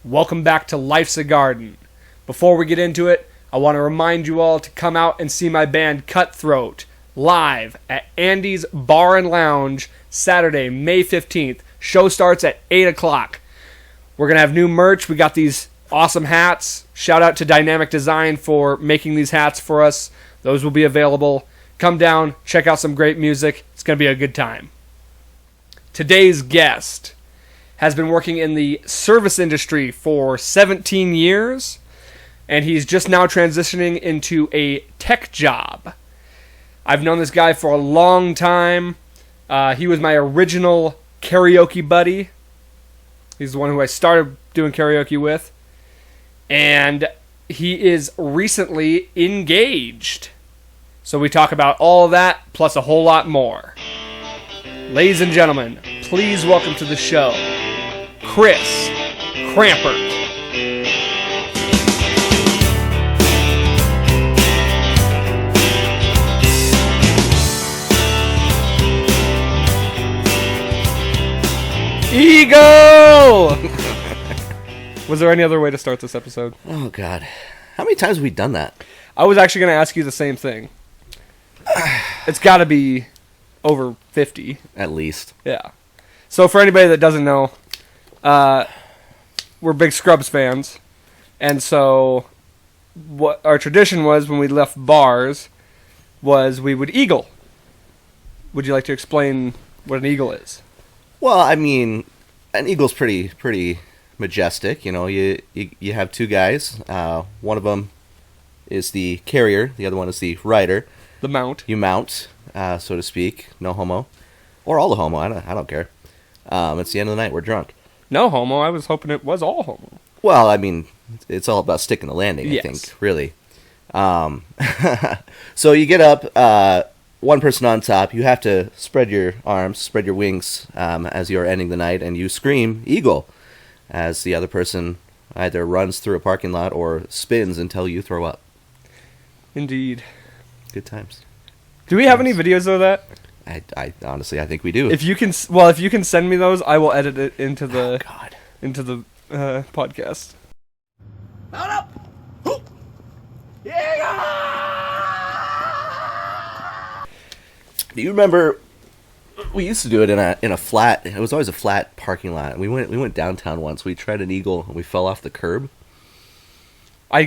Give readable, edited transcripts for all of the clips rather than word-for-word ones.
Welcome back to Life's a Garden. Before we get into it, I want to remind you all to come out and see my band Cutthroat live at Andy's Bar and Lounge Saturday, May 15th. Show starts at 8 o'clock. We're going to have new merch. We got these awesome hats. Shout out to Dynamic Design for making these hats for us. Those will be available. Come down, check out some great music. It's going to be a good time. Today's guest has been working in the service industry for 17 years, and he's just now transitioning into a tech job. I've known this guy for a long time. He was my original karaoke buddy. He's the one who I started doing karaoke with. And he is recently engaged. So we talk about all of that, plus a whole lot more. Ladies and gentlemen, please welcome to the show, Chris Krampert. Eagle! Was there any other way to start this episode? Oh, God. How many times have we done that? I was actually going to ask you the same thing. It's got to be over 50. At least. Yeah. So for anybody that doesn't know, we're big Scrubs fans. And so what our tradition was when we left bars was we would eagle. Would you like to explain what an eagle is? Well, I mean, an eagle's pretty majestic. You know, you have two guys. One of them is the carrier. The other one is the rider. The mount. You mount, so to speak. No homo. Or all the homo. I don't care. It's the end of the night. We're drunk. No homo. I was hoping it was all homo. Well, I mean, it's all about sticking the landing, yes. I think, really. So you get up, one person on top. You have to spread your arms, spread your wings as you're ending the night, and you scream, "Eagle," as the other person either runs through a parking lot or spins until you throw up. Indeed. Good times. Do we have any videos of that? I honestly, I think we do. If you can send me those, I will edit it into the podcast. Mount up! Do you remember? We used to do it in a flat. It was always a flat parking lot. We went downtown once. We tried an eagle and we fell off the curb. I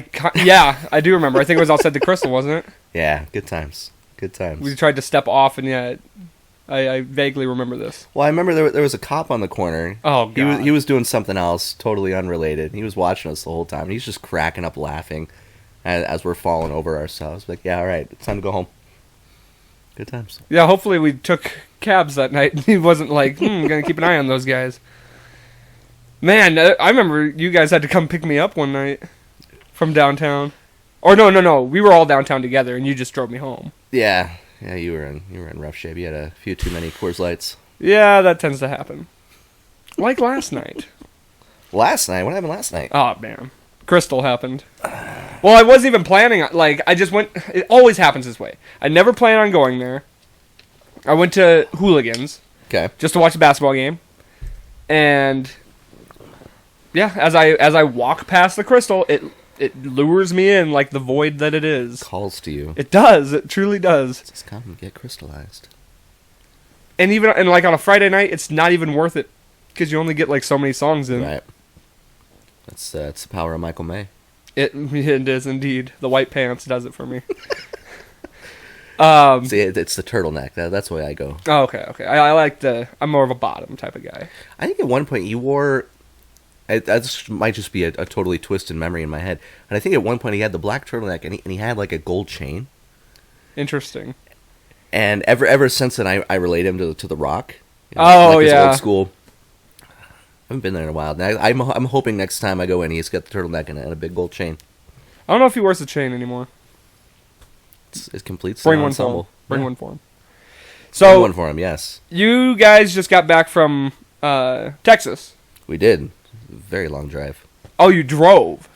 do remember. I think it was outside the Crystal, wasn't it? Yeah, good times. Good times. We tried to step off, and I vaguely remember this. Well, I remember there was a cop on the corner. Oh, God. He was doing something else, totally unrelated. He was watching us the whole time. He's just cracking up laughing as we're falling over ourselves. Like, yeah, all right, it's time to go home. Good times. Yeah, hopefully we took cabs that night. He wasn't like, gonna keep an eye on those guys. Man, I remember you guys had to come pick me up one night from downtown. Or no, we were all downtown together, and you just drove me home. Yeah, you were in rough shape. You had a few too many Coors Lights. Yeah, that tends to happen. Like last night. Last night? What happened last night? Oh, man. Crystal happened. Well, I wasn't even planning on, I just went, it always happens this way. I never plan on going there. I went to Hooligans. Okay. Just to watch a basketball game. And, yeah, as I walk past the Crystal, it lures me in like the void that it is. Calls to you. It does. It truly does. Just come and get crystallized. And even on a Friday night, it's not even worth it because you only get like so many songs in. Right. That's the power of Michael May. It is indeed. The white pants does it for me. See, it's the turtleneck. That's the way I go. Oh, okay. I like I'm more of a bottom type of guy. I think at one point you wore. That might just be a totally twisted memory in my head. And I think at one point he had the black turtleneck and he had like a gold chain. Interesting. And ever since then, I relate him to The Rock. You know, like his yeah. old school. I haven't been there in a while. Now, I'm hoping next time I go in, he's got the turtleneck and a big gold chain. I don't know if he wears the chain anymore. It's complete. Bring one ensemble. for him. Bring Yeah. one for him. Bring So one for him. Yes. You guys just got back from Texas. We did. Very long drive. Oh, you drove?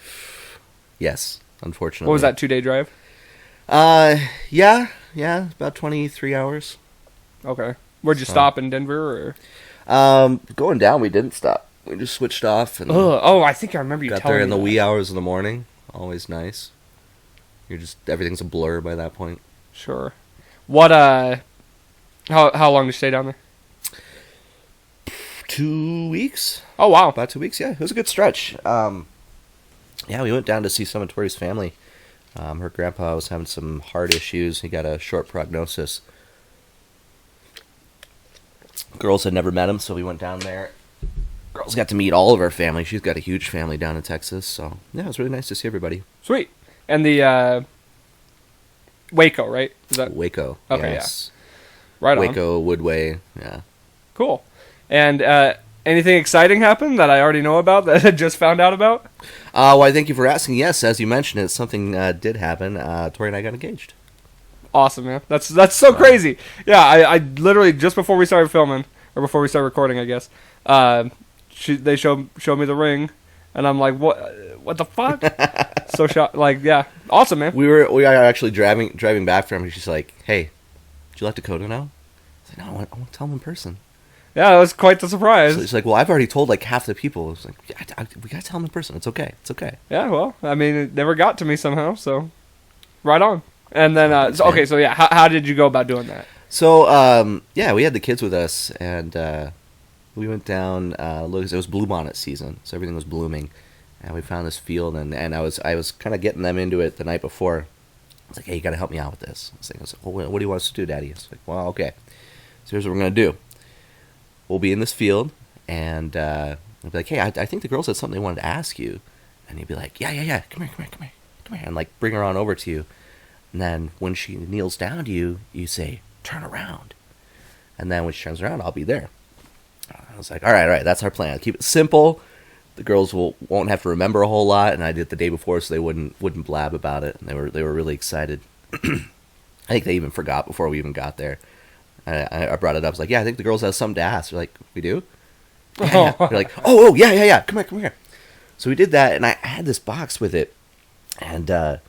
Yes, unfortunately. What was that, 2-day drive? Yeah, about 23 hours. Okay. Where'd you stop in Denver? Or? Going down, we didn't stop. We just switched off and Oh, I think I remember you got telling there me in the that. wee hours of the morning. Always nice. Everything's a blur by that point. Sure. What, how long did you stay down there? 2 weeks. Oh, wow. About 2 weeks, yeah. It was a good stretch. Yeah, we went down to see some of Tori's family. Her grandpa was having some heart issues. He got a short prognosis. Girls had never met him, so we went down there. Girls got to meet all of her family. She's got a huge family down in Texas, so yeah, it was really nice to see everybody. Sweet. And the, Waco, right? Is that Waco. Okay, yes. yeah. Right on. Waco, Woodway, yeah. Cool. And, anything exciting happened that I already know about that I just found out about? Well, I thank you for asking. Yes, as you mentioned, something did happen. Tori and I got engaged. Awesome, man. That's so crazy. Yeah, I literally just before we started filming, or before we started recording, I guess. They showed me the ring, and I'm like, what the fuck? So like, yeah, awesome, man. We are actually driving back from. She's like, "Hey, did you let Dakota know?" I was like, "No, I want to tell him in person." Yeah, it was quite the surprise. So she's like, "Well, I've already told like half the people." I was like, yeah, "We gotta tell him in person. It's okay. It's okay." Yeah, well, I mean, it never got to me somehow, so right on. And then, so yeah, how did you go about doing that? So, yeah, we had the kids with us, and we went down. Look, it was bluebonnet season, so everything was blooming, and we found this field, and I was kind of getting them into it the night before. I was like, "Hey, you got to help me out with this." I was like, "Well, what do you want us to do, Daddy?" I was like, "Well, okay. So here's what we're gonna do. We'll be in this field, and I'll be like, 'Hey, I think the girls had something they wanted to ask you,' and he'd be like, 'Yeah, come here,' and like bring her on over to you. And then when she kneels down to you, you say, 'Turn around.' And then when she turns around, I'll be there." I was like, all right, that's our plan. Keep it simple. The girls won't have to remember a whole lot, and I did it the day before so they wouldn't blab about it. And they were really excited. I think they even forgot before we even got there. I brought it up. I was like, "Yeah, I think the girls have something to ask." They're like, "We do?" Yeah. They're like, "Oh, yeah. Come here." So we did that, and I had this box with it, and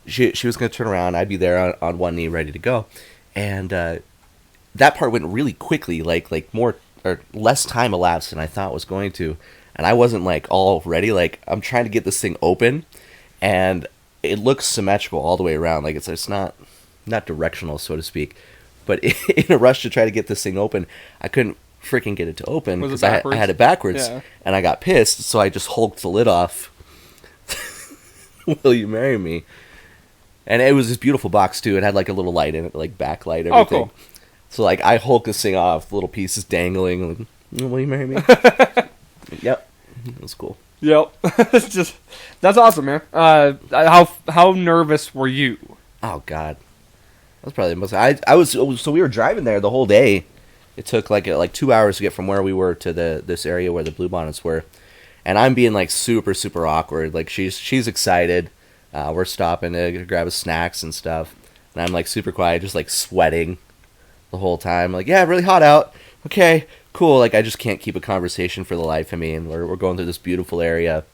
she was going to turn around. I'd be there on one knee, ready to go, and that part went really quickly, like more or less time elapsed than I thought it was going to, and I wasn't like all ready. Like I'm trying to get this thing open, and it looks symmetrical all the way around. Like it's not directional, so to speak. But in a rush to try to get this thing open, I couldn't freaking get it to open because I had it backwards, yeah. And I got pissed, so I just hulked the lid off. "Will you marry me?" And it was this beautiful box too. It had like a little light in it, like backlight, everything. Oh, cool. So like I hulk this thing off, little pieces dangling. Like, "Will you marry me?" Yep, it was cool. Yep. That's awesome, man. How nervous were you? Oh God, that was probably the most. I was so we were driving there the whole day. It took like 2 hours to get from where we were to this area where the bluebonnets were, and I'm being like super super awkward. Like she's excited. We're stopping to grab us snacks and stuff, and I'm like super quiet, just like sweating the whole time. Like, "Yeah, really hot out. Okay, cool." Like I just can't keep a conversation for the life of me, and we're going through this beautiful area,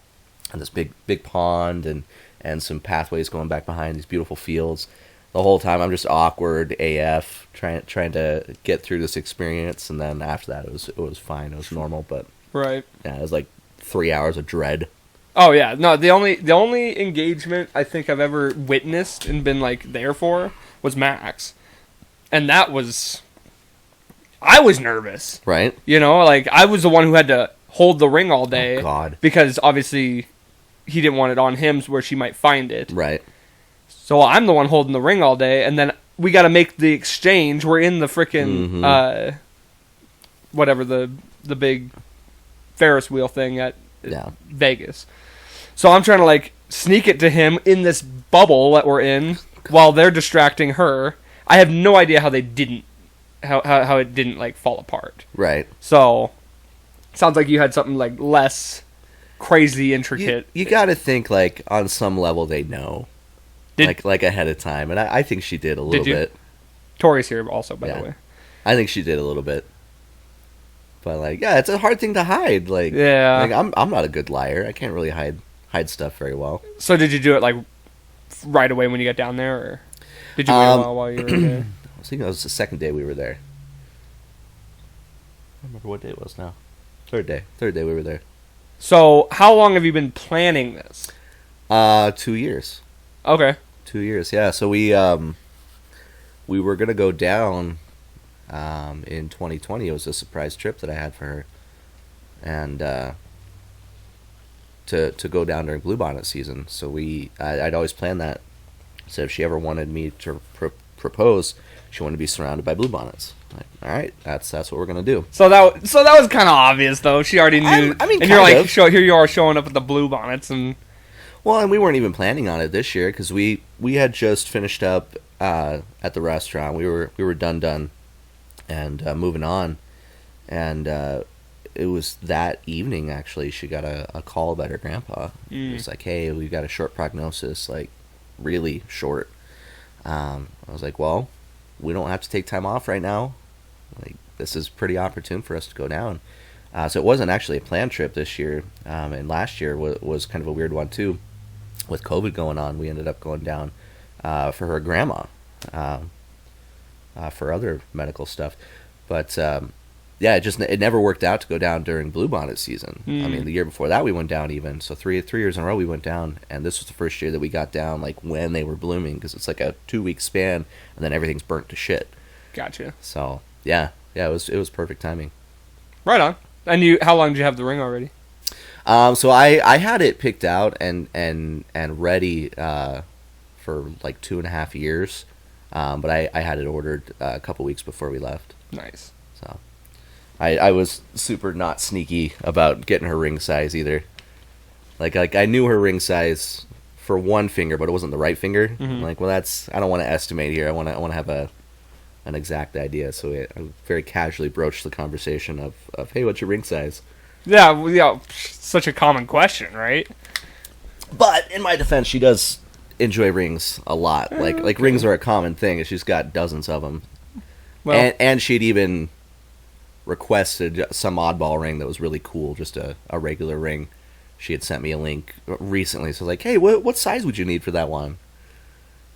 and this big pond, and some pathways going back behind these beautiful fields. The whole time I'm just awkward AF, trying to get through this experience, and then after that it was fine. It was normal, but Right. yeah, it was like 3 hours of dread. Oh yeah, no. The only engagement I think I've ever witnessed and been like there for was Max, and I was nervous. Right? You know, like I was the one who had to hold the ring all day. Oh, God. Because obviously he didn't want it on him where she might find it. Right. So I'm the one holding the ring all day, and then we got to make the exchange. We're in the frickin' whatever the big Ferris wheel thing at Vegas. So I'm trying to like sneak it to him in this bubble that we're in while they're distracting her. I have no idea how they didn't how it didn't like fall apart. Right. So sounds like you had something like less crazy intricate. You got to think like on some level they know. Like ahead of time, and I think she did a little bit. Tori's here also, by the way. I think she did a little bit, but like, yeah, it's a hard thing to hide. Like, yeah, like I'm not a good liar. I can't really hide stuff very well. So did you do it like right away when you got down there, or did you wait a while you were there? I was thinking it was the second day we were there. I don't remember what day it was now. Third day we were there. So, how long have you been planning this? 2 years. Okay. 2 years, yeah. So we were gonna go down in 2020. It was a surprise trip that I had for her, and to go down during bluebonnet season. So I'd always planned that. So if she ever wanted me to propose, she wanted to be surrounded by bluebonnets. Like, all right, that's what we're gonna do. So that was kind of obvious, though. She already knew. I mean, and you're kind like, of. here you are showing up with the bluebonnets, and Well, and we weren't even planning on it this year because we had just finished up at the restaurant. We were done, and moving on, and it was that evening actually she got a call about her grandpa. It was like, hey, we've got a short prognosis, like really short. I was like, well, we don't have to take time off right now. Like, this is pretty opportune for us to go down. So it wasn't actually a planned trip this year, and last year was kind of a weird one too. With COVID going on, we ended up going down for her grandma, for other medical stuff. But yeah, it never worked out to go down during bluebonnet season. I mean, the year before that we went down even. So three years in a row we went down, and this was the first year that we got down like when they were blooming, because it's like a 2-week span, and then everything's burnt to shit. gotcha. So yeah, it was perfect timing. Right on. And how long did you have the ring already? So I had it picked out and ready for like 2.5 years, but I had it ordered a couple weeks before we left. Nice. So I was super not sneaky about getting her ring size either. Like I knew her ring size for one finger, but it wasn't the right finger. Mm-hmm. Like, well, I don't want to estimate here. I want to have an exact idea. So I very casually broached the conversation of hey, what's your ring size? Yeah, well, yeah, such a common question, right? But in my defense, she does enjoy rings a lot. Like rings are a common thing, and she's got dozens of them. Well, And she'd even requested some oddball ring that was really cool, just a regular ring. She had sent me a link recently, so I was like, hey, what size would you need for that one?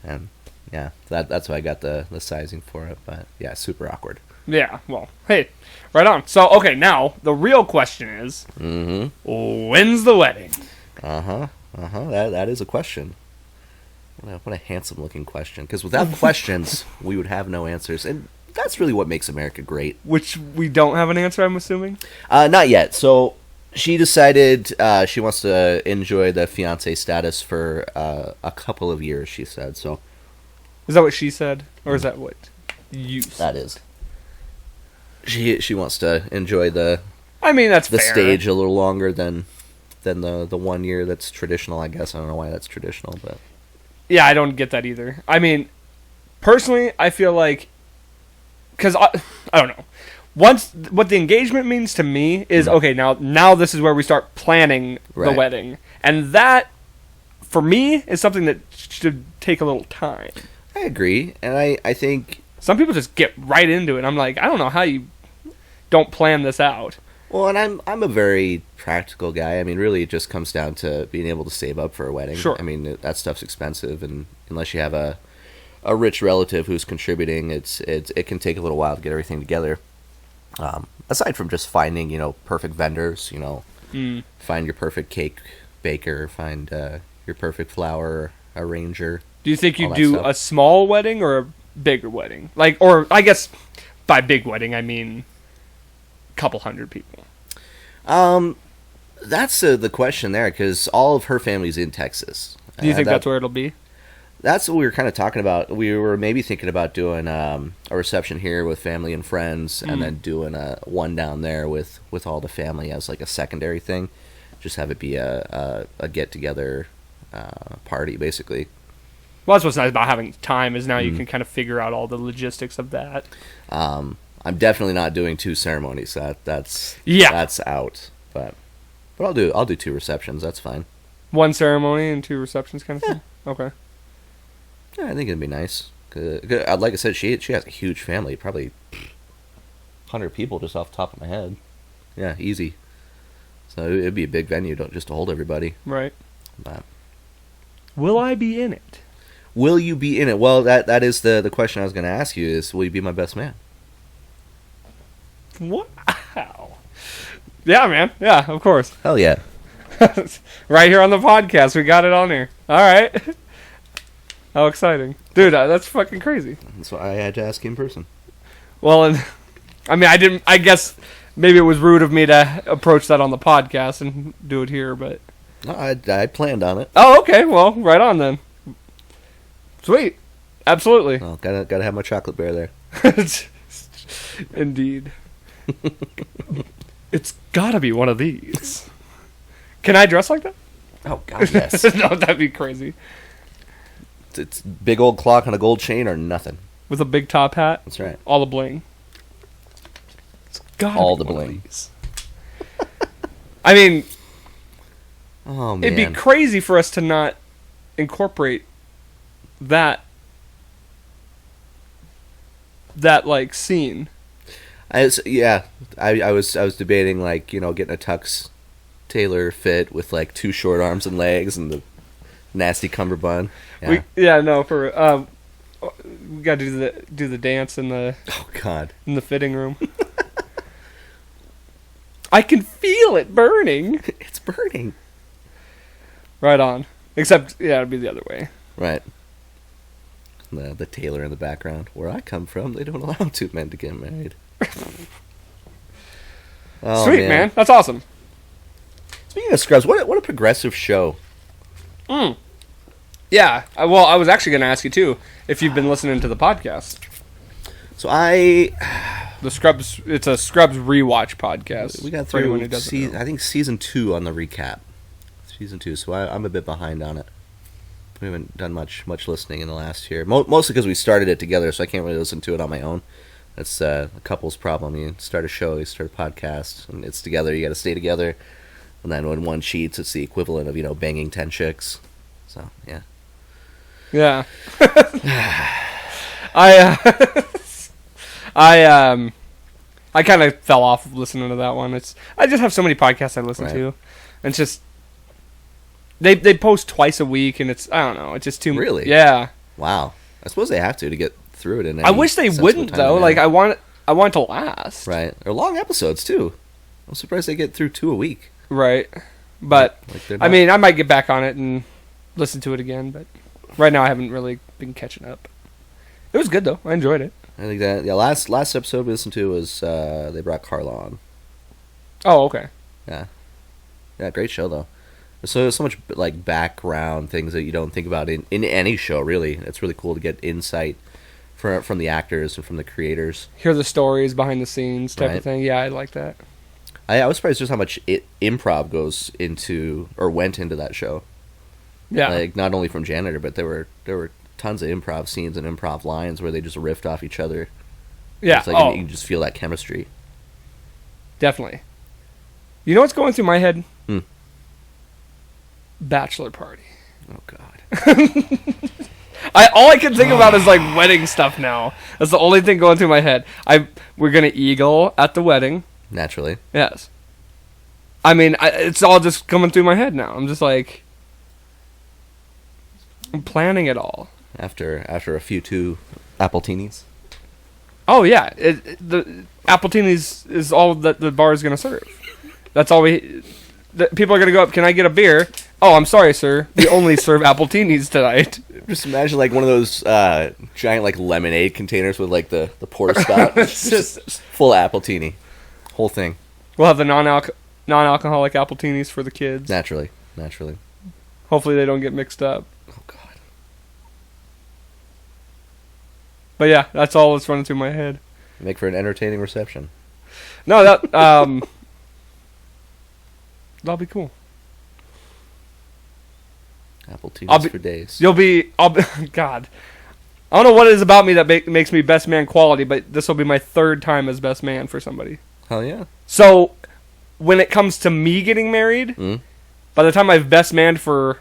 And yeah, that's why I got the sizing for it. But yeah, super awkward. yeah, well, hey, right on. So, okay, now, the real question is, when's the wedding? That is a question. What a handsome-looking question. Because without questions, we would have no answers. And that's really what makes America great. Which we don't have an answer, I'm assuming? Not yet. So she decided she wants to enjoy the fiancé status for a couple of years, she said. So Is that what she said? Or is that what you said? that is. She wants to enjoy the I mean, that's the fair. stage a little longer than the 1 year that's traditional, I guess. I don't know why that's traditional, but Yeah, I don't get that either. I mean, personally, I feel like... Because, I don't know. Once, what the engagement means to me is, okay, now this is where we start planning the Right. wedding. And that, for me, is something that should take a little time. I agree. And I think... Some people just get right into it. I'm like, I don't know how you don't plan this out. Well, and I'm a very practical guy. I mean, really, it just comes down to being able to save up for a wedding. Sure. I mean, that stuff's expensive, and unless you have a rich relative who's contributing, it can take a little while to get everything together. Aside from just finding, perfect vendors, find your perfect cake baker, find your perfect flower arranger. Do you think you all that do stuff. a small wedding or a bigger wedding? Like, or I guess by big wedding, I mean a couple hundred people. That's the question there, because all of her family's in Texas. Do you think that's where it'll be? That's what we were kind of talking about. We were maybe thinking about doing a reception here with family and friends, and then doing one down there with all the family as like a secondary thing. Just have it be a get-together party, basically. Well, that's what's nice about having time is now you can kind of figure out all the logistics of that. I'm definitely not doing 2 ceremonies. That's out. But I'll do 2 receptions. That's fine. 1 ceremony and 2 receptions kind of thing? Okay. Yeah, I think it'd be nice. Like I said, she has a huge family, probably 100 people just off the top of my head. Yeah, easy. So it'd be a big venue just to hold everybody. Right. But Will I be in it? will you be in it? Well, that is the question I was going to ask you is, will you be my best man? Wow. Yeah, man. Yeah, of course. Hell yeah. Right here on the podcast, we got it on here. All right. How exciting, dude! That's fucking crazy. That's why I had to ask you in person. Well, and I mean, I didn't. I guess maybe it was rude of me to approach that on the podcast and do it here, but No, I planned on it. oh, okay. Well, right on then. Sweet, absolutely. Well, gotta have my chocolate bear there. Indeed. It's gotta be one of these. Can I dress like that? Oh God, yes. No, that'd be crazy. It's big old clock on a gold chain or nothing. With a big top hat. That's right. All the bling. It's gotta All be the one of bling. these. I mean, Oh man. it'd be crazy for us to not incorporate that like scene. I was debating like, you know, getting a tux tailor fit with like 2 short arms and legs and the nasty cummerbund. Yeah. We got to do the dance in the Oh God. fitting room. I can feel it burning. It's burning. Right on. Except, yeah, it'd be the other way. Right. The tailor in the background. Where I come from, they don't allow 2 men to get married. Oh, Sweet, man. That's awesome. Speaking of Scrubs, what a progressive show. Yeah. Well, I was actually going to ask you, too, if you've been listening to the podcast. So it's a Scrubs rewatch podcast. we got for anyone through who doesn't know. I think season 2 on the recap. Season 2, so I'm a bit behind on it. We haven't done much listening in the last year. Mostly because we started it together, so I can't really listen to it on my own. That's a couple's problem. You start a show, you start a podcast, and it's together. You got to stay together. And then when one cheats, it's the equivalent of, you know, banging 10 chicks. So yeah. Yeah. I kind of fell off listening to that one. I just have so many podcasts I listen to, and it's just they post twice a week, and I don't know, it's just too Really? Yeah. Wow. I suppose they have to get through it. In I wish they wouldn't though. Like I want it to last. Right. They're long episodes too. I'm surprised they get through 2 a week. Right. But Like I mean, I might get back on it and listen to it again, but right now I haven't really been catching up. It was good though. I enjoyed it. I think that last episode we listened to was they brought Carla on. Oh, okay. Yeah, great show though. So much like background things that you don't think about in any show. Really, it's really cool to get insight from the actors and from the creators. Hear the stories behind the scenes type Right. of thing. Yeah, I like that. I was surprised just how much improv goes into or went into that show. Yeah. Like not only from Janitor, but there were tons of improv scenes and improv lines where they just riffed off each other. Yeah. It's like you can just feel that chemistry. Definitely. You know what's going through my head? Hmm. Bachelor party. Oh God. All I can think about is like wedding stuff now. That's the only thing going through my head. We're gonna eagle at the wedding. Naturally. Yes. I mean, it's all just coming through my head now. I'm just like, I'm planning it all. After a few 2 Appletinis. Oh yeah, the Appletinis is all that the bar is gonna serve. That's all people are gonna go up. Can I get a beer? Oh, I'm sorry, sir. We only serve Appletinis tonight. Just imagine like one of those giant like lemonade containers with like the pour spout. It's just full Appletini. Whole thing. We'll have the non-alcoholic Appletinis for the kids. Naturally. Hopefully they don't get mixed up. Oh God. But yeah, that's all that's running through my head. Make for an entertaining reception. No, that'll be cool. Appletinis for days. God. I don't know what it is about me that makes me best man quality, but this will be my 3rd time as best man for somebody. Hell yeah. So, when it comes to me getting married, by the time I've best manned for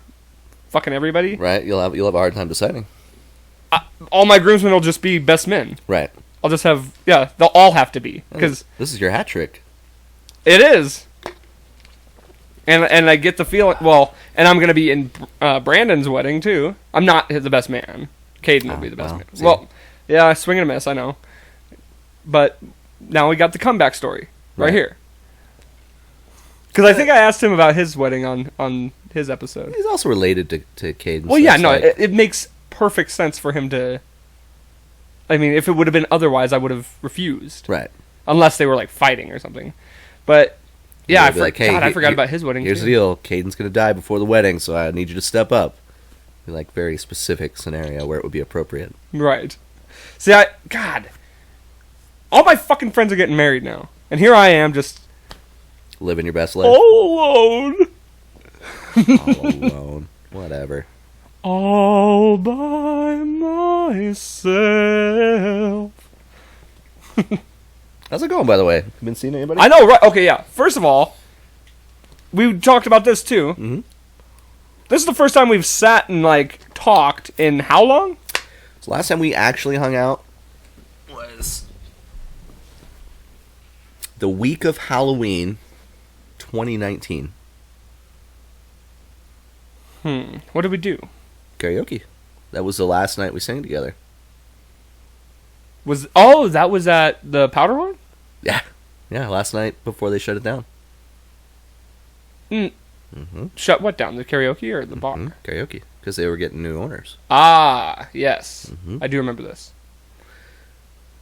fucking everybody, Right, you'll have a hard time deciding. all my groomsmen will just be best men. Right. I'll just have, they'll all have to be. Because this is your hat trick. it is. And I get the feeling, and I'm going to be in Brandon's wedding, too. I'm not the best man. Caden will be the best man. See. Well, yeah, swing and a miss, I know. But now we got the comeback story right here. Because I think I asked him about his wedding on his episode. He's also related to Caden. Well, yeah, no, it makes perfect sense for him to... I mean, if it would have been otherwise, I would have refused. Right. Unless they were, like, fighting or something. But, yeah, I I forgot about his wedding, Here's the deal. Caden's going to die before the wedding, so I need you to step up. Like, very specific scenario where it would be appropriate. Right. See, God. All my fucking friends are getting married now. And here I am just... Living your best life. All alone. All alone. Whatever. All by myself. How's it going, by the way? You been seeing anybody? I know, right? Okay, yeah. First of all, we talked about this too. Mm-hmm. This is the first time we've sat and, like, talked in how long? So last time we actually hung out was the week of Halloween 2019. What did we do? Karaoke. That was the last night we sang together. That was at the Powderhorn? Yeah. Yeah, last night before they shut it down. Shut what down? The karaoke or the bar? Karaoke. Because they were getting new owners. Ah, yes. I do remember this.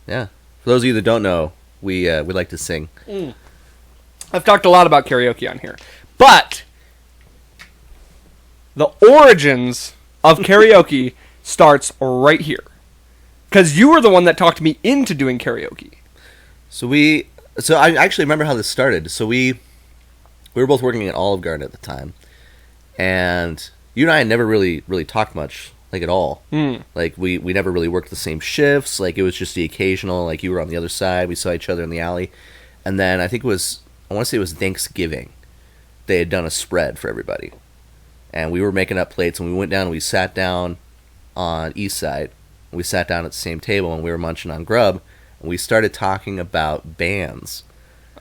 Yeah. For those of you that don't know, we like to sing. I've talked a lot about karaoke on here. But the origins of karaoke starts right here. Because you were the one that talked me into doing karaoke. So I actually remember how this started. So we were both working at Olive Garden at the time. And you and I had never really talked much, like, at all. Like, we never really worked the same shifts. Like, it was just the occasional, like, you were on the other side. We saw each other in the alley. And then I want to say it was Thanksgiving. They had done a spread for everybody. And we were making up plates, and we went down and we sat down on East Side. We sat down at the same table, and we were munching on grub. And we started talking about bands.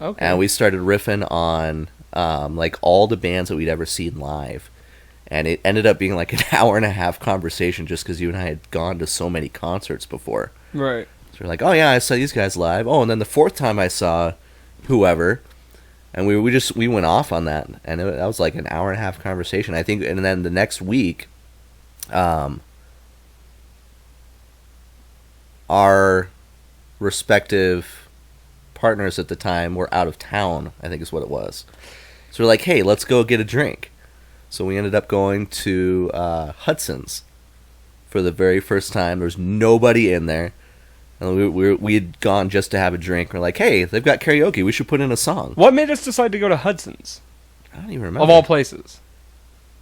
Okay. And we started riffing on, like, all the bands that we'd ever seen live. And it ended up being like an hour and a half conversation just because you and I had gone to so many concerts before. Right. So we're like, oh yeah, I saw these guys live. Oh, and then the fourth time I saw whoever, and we went off on that, and that was like an hour and a half conversation, I think. And then the next week, our respective partners at the time were out of town, I think is what it was. So we're like, hey, let's go get a drink. So we ended up going to Hudson's for the very first time. There was nobody in there. And we had gone just to have a drink. We're like, hey, they've got karaoke. We should put in a song. What made us decide to go to Hudson's? I don't even remember. Of all places.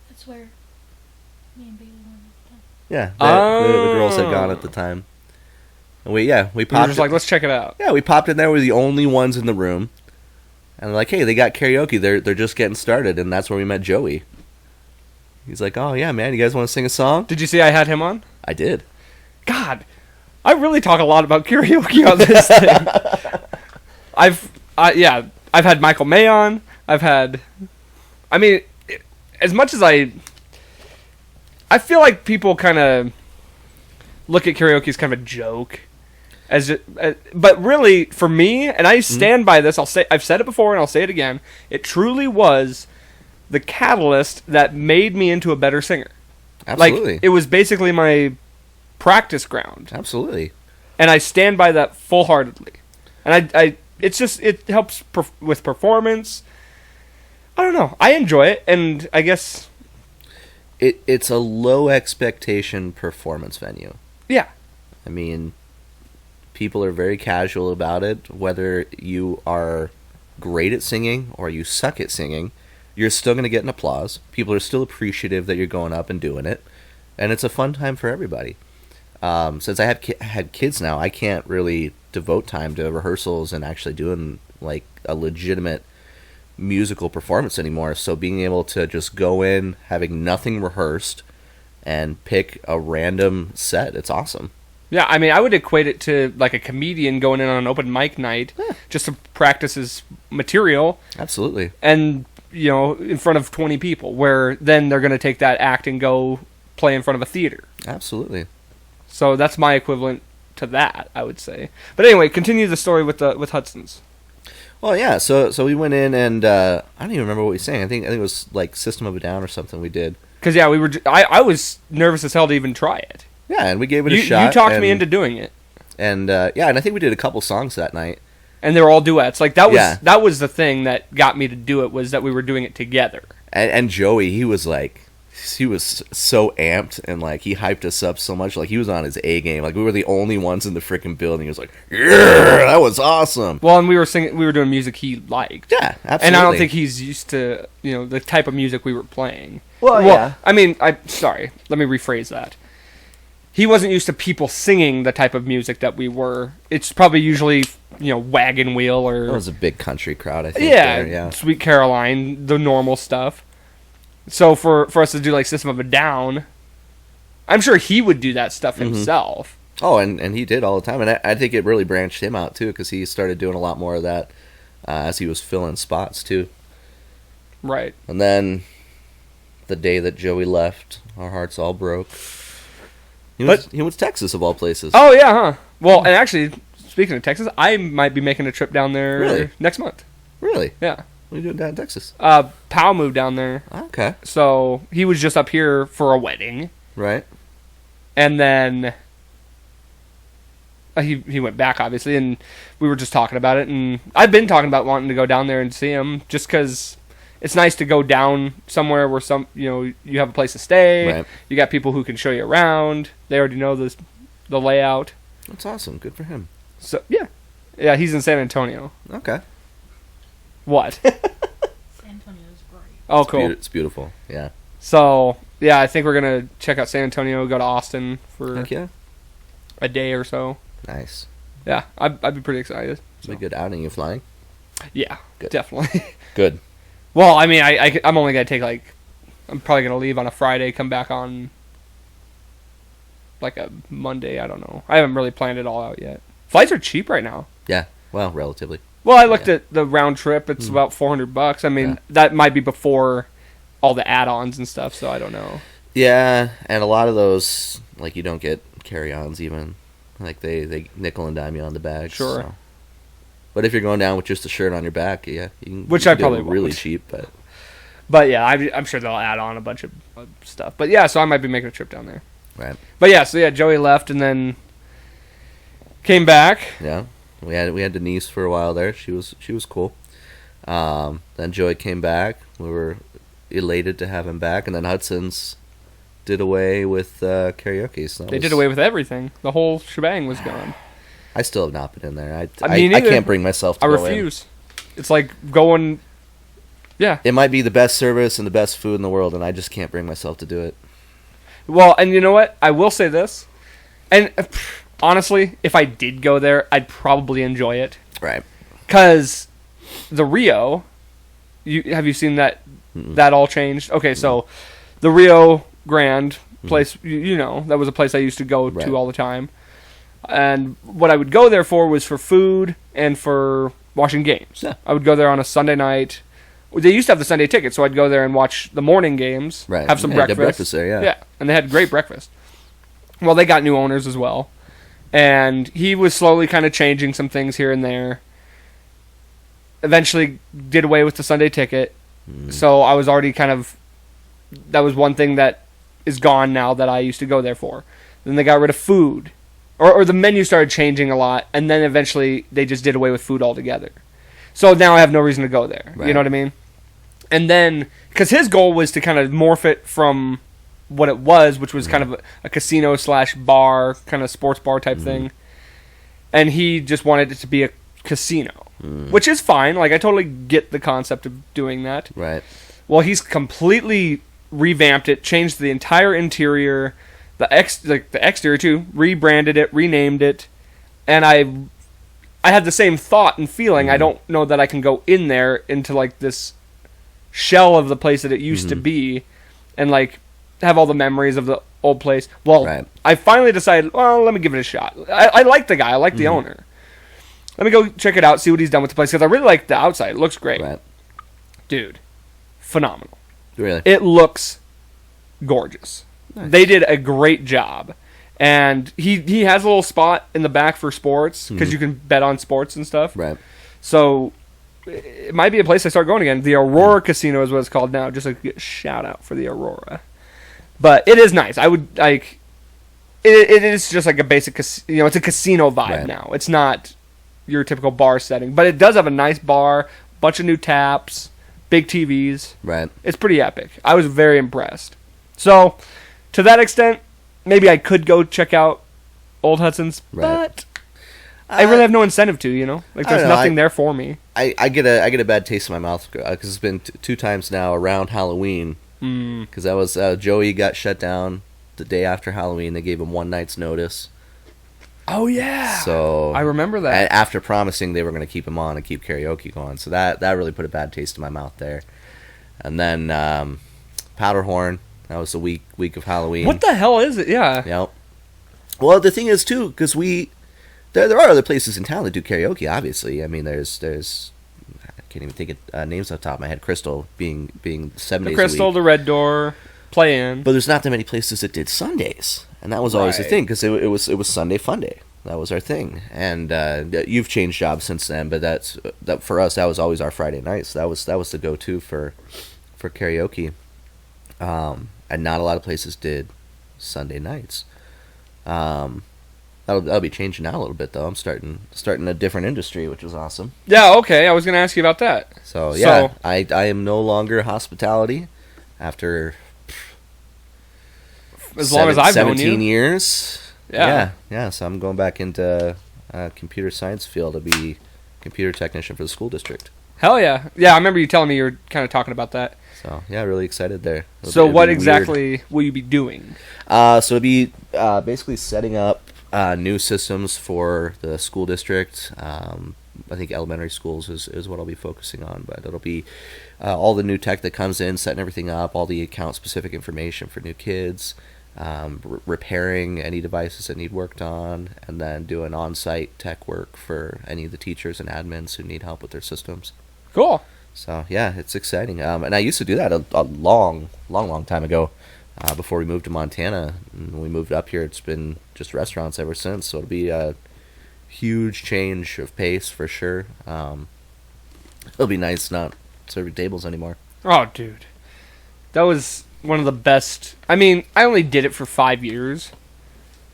That's where me and Bailey went. Yeah, the girls had gone at the time. And we popped. We were just like, let's check it out. Yeah, we popped in there. We were the only ones in the room. And they're like, hey, they got karaoke. They're just getting started. And that's where we met Joey. He's like, oh, yeah, man, you guys want to sing a song? Did you see I had him on? I did. God, I really talk a lot about karaoke on this thing. I've had Michael May on. As much as I feel like people kind of look at karaoke as kind of a joke. But really, for me, and I stand by this, I've said it before and I'll say it again, it truly was the catalyst that made me into a better singer. Absolutely. Like, it was basically my practice ground. Absolutely. And I stand by that full-heartedly. And it helps with performance. I don't know. I enjoy it, and I guess it's a low expectation performance venue. Yeah. I mean, people are very casual about it. Whether you are great at singing or you suck at singing, you're still going to get an applause. People are still appreciative that you're going up and doing it. And it's a fun time for everybody. Since I have had kids now, I can't really devote time to rehearsals and actually doing like a legitimate musical performance anymore. So being able to just go in, having nothing rehearsed, and pick a random set, it's awesome. Yeah, I mean, I would equate it to like a comedian going in on an open mic night just to practice his material. Absolutely. And, in front of 20 people, where then they're going to take that act and go play in front of a theater. Absolutely. So that's my equivalent to that, I would say. But anyway, continue the story with Hudson's. Well, yeah. So we went in and I don't even remember what we sang. I think it was like System of a Down or something. We did. Because we were. I was nervous as hell to even try it. Yeah, and we gave it a shot. You talked me into doing it. And and I think we did a couple songs that night. And they were all duets. Like that was the thing that got me to do it, was that we were doing it together. And Joey, he was so amped, and like he hyped us up so much. Like he was on his A game. Like we were the only ones in the freaking building. He was like, "Yeah, that was awesome." Well, and we were doing music he liked. Yeah, absolutely. And I don't think he's used to the type of music we were playing. Well, yeah. I mean, sorry. Let me rephrase that. He wasn't used to people singing the type of music that we were. It's probably usually Wagon Wheel or... It was a big country crowd, I think. Yeah, Sweet Caroline, the normal stuff. So for us to do like System of a Down, I'm sure he would do that stuff himself. Oh, and he did all the time. And I think it really branched him out, too, because he started doing a lot more of that as he was filling spots, too. Right. And then the day that Joey left, our hearts all broke. He went to Texas, of all places. Oh, yeah, huh? Well, and actually, speaking of Texas, I might be making a trip down there next month. Really? Yeah. What are you doing down in Texas? Pal moved down there. Okay. So he was just up here for a wedding. Right. And then he went back, obviously, and we were just talking about it. And I've been talking about wanting to go down there and see him, just because it's nice to go down somewhere where you have a place to stay. Right. You got people who can show you around. They already know the layout. That's awesome. Good for him. So yeah, he's in San Antonio. Okay. What? San Antonio's great. Oh, cool. It's beautiful. Yeah. So yeah, I think we're gonna check out San Antonio, go to Austin for a day or so. Nice. Yeah, I'd be pretty excited. It's a good outing. You flying? Yeah, good. Definitely. Good. Well, I mean, I'm only gonna take I'm probably gonna leave on a Friday, come back on like a Monday. I don't know. I haven't really planned it all out yet. Flights are cheap right now. Yeah. Well, relatively. Well, I looked at the round trip. It's about $400. I mean, that might be before all the add-ons and stuff, so I don't know. Yeah, and a lot of those, like, you don't get carry-ons even. Like, they nickel and dime you on the bags. Sure. So. But if you're going down with just a shirt on your back, yeah, you can I probably really won't. cheap, but... But yeah, I'm sure they'll add on a bunch of stuff. But yeah, so I might be making a trip down there. Right. But yeah, so Joey left and then came back. Yeah. We had Denise for a while there. She was cool. Then Joey came back. We were elated to have him back, and then Hudson's did away with karaoke. So they did away with everything. The whole shebang was gone. I still have not been in there. I can't bring myself to go in. I refuse. It's like going... Yeah. It might be the best service and the best food in the world, and I just can't bring myself to do it. Well, and you know what? I will say this. And... honestly, if I did go there, I'd probably enjoy it. Right. Because the Rio, have you seen that? Mm-mm. That all changed? Okay, so the Rio Grande place, that was a place I used to go to all the time. And what I would go there for food and for watching games. Yeah. I would go there on a Sunday night. They used to have the Sunday ticket, so I'd go there and watch the morning games, have some breakfast. Breakfast there, Yeah, and they had great breakfast. Well, they got new owners as well. And he was slowly kind of changing some things here and there. Eventually did away with the Sunday ticket. So I was already that was one thing that is gone now that I used to go there for. Then they got rid of food. Or the menu started changing a lot. And then eventually they just did away with food altogether. So now I have no reason to go there. Right. You know what I mean? And then, because his goal was to kind of morph it from... what it was, which was kind of a casino / bar, kind of sports bar type thing. And he just wanted it to be a casino, which is fine. Like, I totally get the concept of doing that. Right. Well, he's completely revamped it, changed the entire interior, the exterior too, rebranded it, renamed it, and I had the same thought and feeling. I don't know that I can go in there into like this shell of the place that it used to be, and like have all the memories of the old place. Well, I finally decided, well, let me give it a shot. I like the guy. I like the owner. Let me go check it out, see what he's done with the place, because I really like the outside. It looks great. Right. Dude, phenomenal. Really? It looks gorgeous. Nice. They did a great job. And he has a little spot in the back for sports, because you can bet on sports and stuff. Right. So it might be a place I start going again. The Aurora Casino is what it's called now. Just a shout out for the Aurora. But it is nice. I would like. It is just like a basic, it's a casino vibe Right. now. It's not your typical bar setting, but it does have a nice bar, bunch of new taps, big TVs. Right. It's pretty epic. I was very impressed. So, to that extent, maybe I could go check out Old Hudson's, Right. but I really have no incentive to. Like I there's don't know, nothing there for me. I get a bad taste in my mouth because it's been 2 times now around Halloween. Because that was Joey got shut down the day after Halloween. They gave him 1 night's notice. Oh yeah. So I remember that. after promising they were going to keep him on and keep karaoke going. So that really put a bad taste in my mouth there. And then Powderhorn. That was the week of Halloween. What the hell is it? Yeah. Yep. Well, the thing is too, because there are other places in town that do karaoke. Obviously, I mean, there's I can't even think of names off the top of my head. Crystal being 7 The days Crystal, a week. the Red Door, Play In. But there's not that many places that did Sundays, and that was always the Right. thing because it was Sunday Fun Day. That was our thing, and you've changed jobs since then. But that for us, that was always our Friday nights. That was the go-to for karaoke, and not a lot of places did Sunday nights. That'll be changing now a little bit though. I'm starting a different industry, which is awesome. Yeah, okay. I was going to ask you about that. So yeah, So- I am no longer hospitality after As long as I've known 17 you. years. Yeah. Yeah. So I'm going back into computer science field to be computer technician for the school district. Hell yeah. Yeah, I remember you telling me you were kind of talking about that. So yeah, really excited there. So It'll what be exactly will you be doing? weird. So it'd be basically setting up new systems for the school district. I think elementary schools is what I'll be focusing on, but it'll be all the new tech that comes in, setting everything up, all the account-specific information for new kids, repairing any devices that need worked on, and then doing on-site tech work for any of the teachers and admins who need help with their systems. Cool. So yeah, it's exciting. And I used to do that a long time ago, before we moved to Montana. And when we moved up here, it's been just restaurants ever since. So it'll be a huge change of pace for sure. It'll be nice not serving tables anymore. Oh, dude. That was one of the best. I mean, I only did it for 5 years.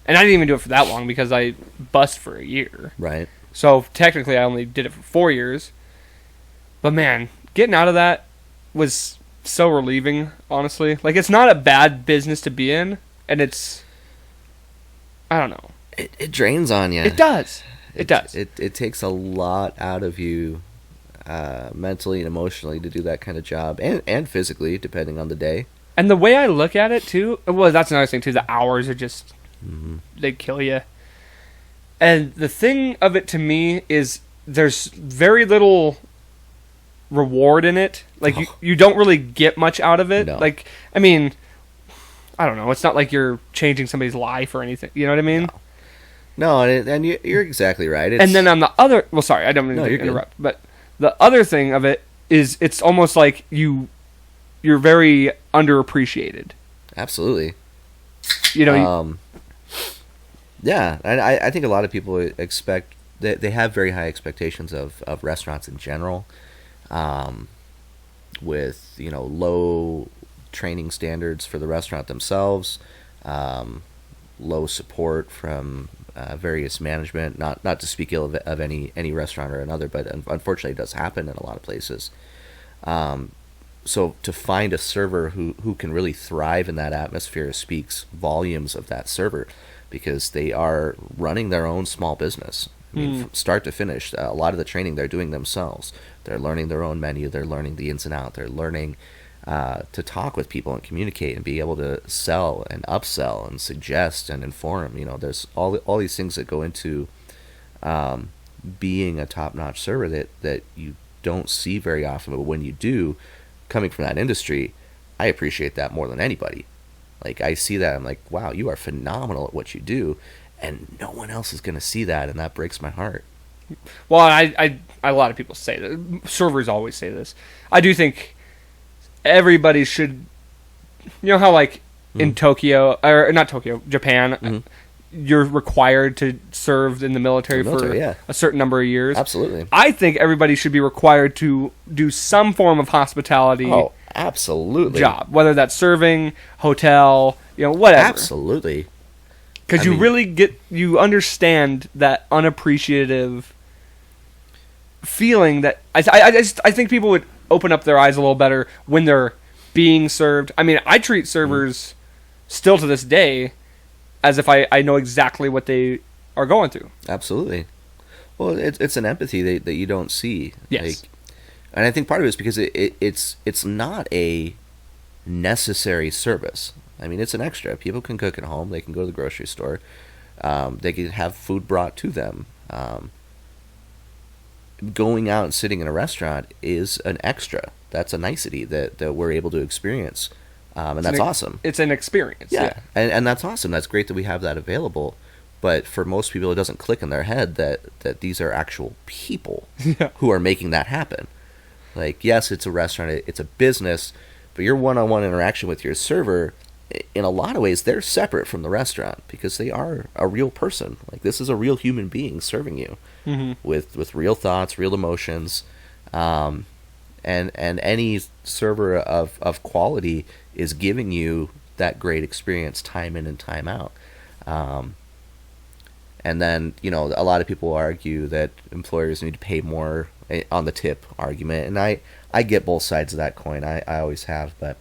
And I didn't even do it for that long because I bussed for a year. Right. So technically I only did it for 4 years. But man, getting out of that was so relieving, honestly. Like, it's not a bad business to be in, and it's, I don't know. It drains on you. It does. It does. It takes a lot out of you, mentally and emotionally, to do that kind of job, and physically, depending on the day. And the way I look at it, too, well, that's another thing, too. The hours are just, they kill you. And the thing of it to me is there's very little reward in it. Like, you don't really get much out of it. No. Like, I mean, I don't know. It's not like you're changing somebody's life or anything. You know what I mean? No, and you're exactly right. And then on the other... Well, sorry, I don't mean to you're good. interrupt. But the other thing of it is it's almost like you're very underappreciated. Absolutely. You know, Yeah, and I think a lot of people expect that they have very high expectations of restaurants in general, with low training standards for the restaurant themselves, low support from various management. Not to speak ill of any restaurant or another, but unfortunately, it does happen in a lot of places. So to find a server who can really thrive in that atmosphere speaks volumes of that server, because they are running their own small business. I mean, from start to finish, a lot of the training they're doing themselves. They're learning their own menu. They're learning the ins and outs. They're learning to talk with people and communicate and be able to sell and upsell and suggest and inform. There's all these things that go into being a top-notch server that you don't see very often. But when you do, coming from that industry, I appreciate that more than anybody. Like, I see that, I'm like, wow, you are phenomenal at what you do, and no one else is going to see that, and that breaks my heart. well, I a lot of people say that. Servers always say this. I do think everybody should... You know how, like, in Tokyo... Or not Tokyo, Japan... you're required to serve in the military, Yeah. a certain number of years. Absolutely. I think everybody should be required to do some form of hospitality Oh, absolutely. job, whether that's serving, hotel, whatever. Absolutely. Because you understand that unappreciative feeling that I think people would open up their eyes a little better when they're being served. I mean, I treat servers still to this day as if I know exactly what they are going through. Absolutely. Well, it's an empathy that you don't see. Yes. And I think part of it is because it's not a necessary service. I mean, it's an extra. People can cook at home. They can go to the grocery store. They can have food brought to them. Going out and sitting in a restaurant is an extra. That's a nicety that we're able to experience. And that's awesome. It's an experience. Yeah. And that's awesome. That's great that we have that available. But for most people, it doesn't click in their head that these are actual people who are making that happen. Like, yes, it's a restaurant. It's a business. But your one-on-one interaction with your server, in a lot of ways, they're separate from the restaurant because they are a real person. Like, this is a real human being serving you with real thoughts, real emotions. And any server of quality is giving you that great experience time in and time out. And then, a lot of people argue that employers need to pay more on the tip argument. And I get both sides of that coin. I always have. But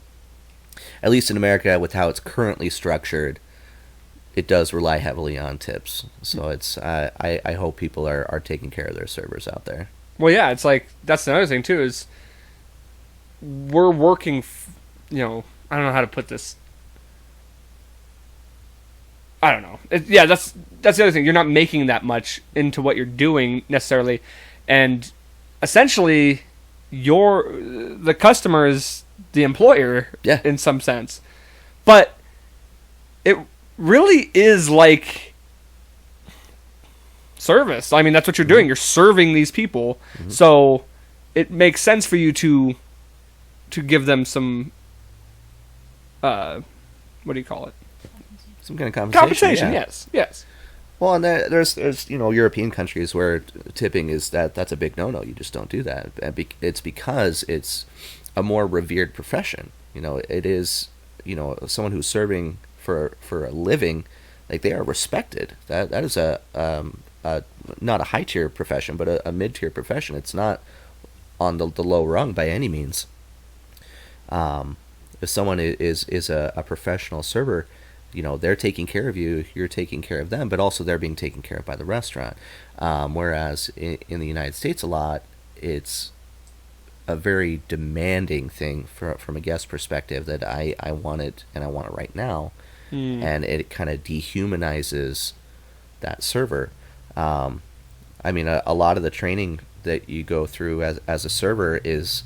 at least in America, with how it's currently structured, it does rely heavily on tips. So it's I hope people are taking care of their servers out there. Well, yeah, it's like, that's another thing, too, is we're working, I don't know how to put this. I don't know. That's the other thing. You're not making that much into what you're doing necessarily, and essentially, the customer is the employer in some sense. But it really is like service. I mean, that's what you're doing. You're serving these people, so it makes sense for you to give them some. What do you call it? Some kind of compensation. Yes. Well, and there's European countries where tipping that's a big no-no. You just don't do that. It's because it's a more revered profession. It is someone who's serving for a living, like, they are respected. That is a not a high tier profession, but a mid tier profession. It's not on the low rung by any means. If someone is a professional server, they're taking care of you, you're taking care of them, but also they're being taken care of by the restaurant. Whereas in the United States, a lot, it's a very demanding thing from a guest perspective that I want it, and I want it right now. And it kind of dehumanizes that server. I mean, a lot of the training that you go through as a server is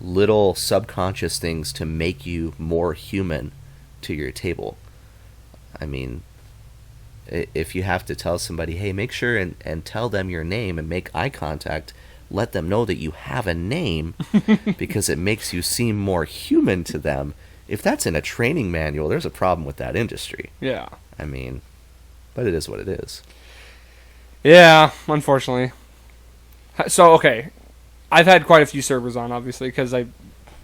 little subconscious things to make you more human to your table. I mean, if you have to tell somebody, hey, make sure and tell them your name and make eye contact, let them know that you have a name because it makes you seem more human to them. If that's in a training manual, there's a problem with that industry. Yeah. I mean, but it is what it is. Yeah, unfortunately. So, okay. I've had quite a few servers on, obviously, because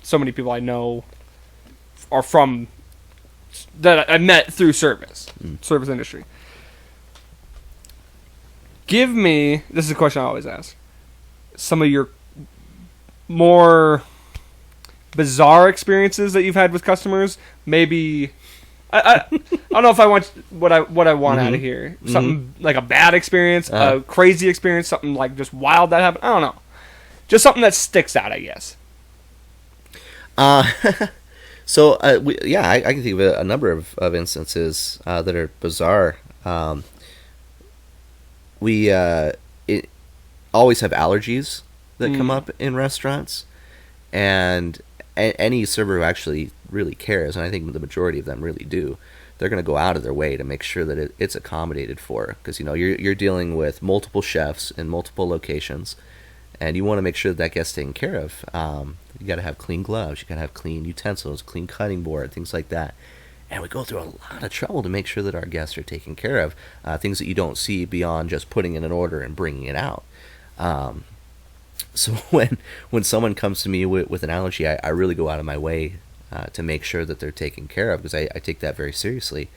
so many people I know are from that I met through service industry. Give me, this is a question I always ask, some of your more bizarre experiences that you've had with customers. Maybe I don't know if I want what I want out of here. Something like a bad experience, a crazy experience, something like just wild that happened. I don't know. Just something that sticks out, I guess. So, I can think of a number of instances that are bizarre. We always have allergies that come up in restaurants, and any server who actually really cares, and I think the majority of them really do, they're going to go out of their way to make sure that it's accommodated for, because you're dealing with multiple chefs in multiple locations, and you want to make sure that gets taken care of. You got to have clean gloves, you got to have clean utensils, clean cutting board, things like that. And we go through a lot of trouble to make sure that our guests are taken care of. Things that you don't see beyond just putting in an order and bringing it out. So when someone comes to me with an allergy, I really go out of my way to make sure that they're taken care of, because I take that very seriously.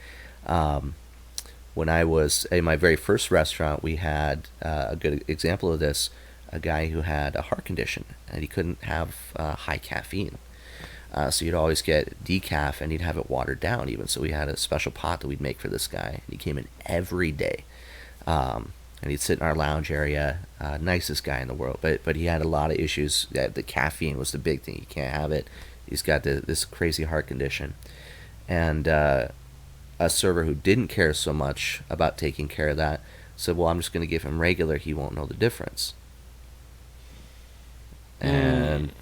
When I was in my very first restaurant, we had a good example of this. A guy who had a heart condition, and he couldn't have high caffeine. So you'd always get decaf, and he'd have it watered down even. So we had a special pot that we'd make for this guy. He came in every day. And he'd sit in our lounge area. Nicest guy in the world. But he had a lot of issues. The caffeine was the big thing. You can't have it. He's got this crazy heart condition. And a server who didn't care so much about taking care of that said, well, I'm just going to give him regular. He won't know the difference. And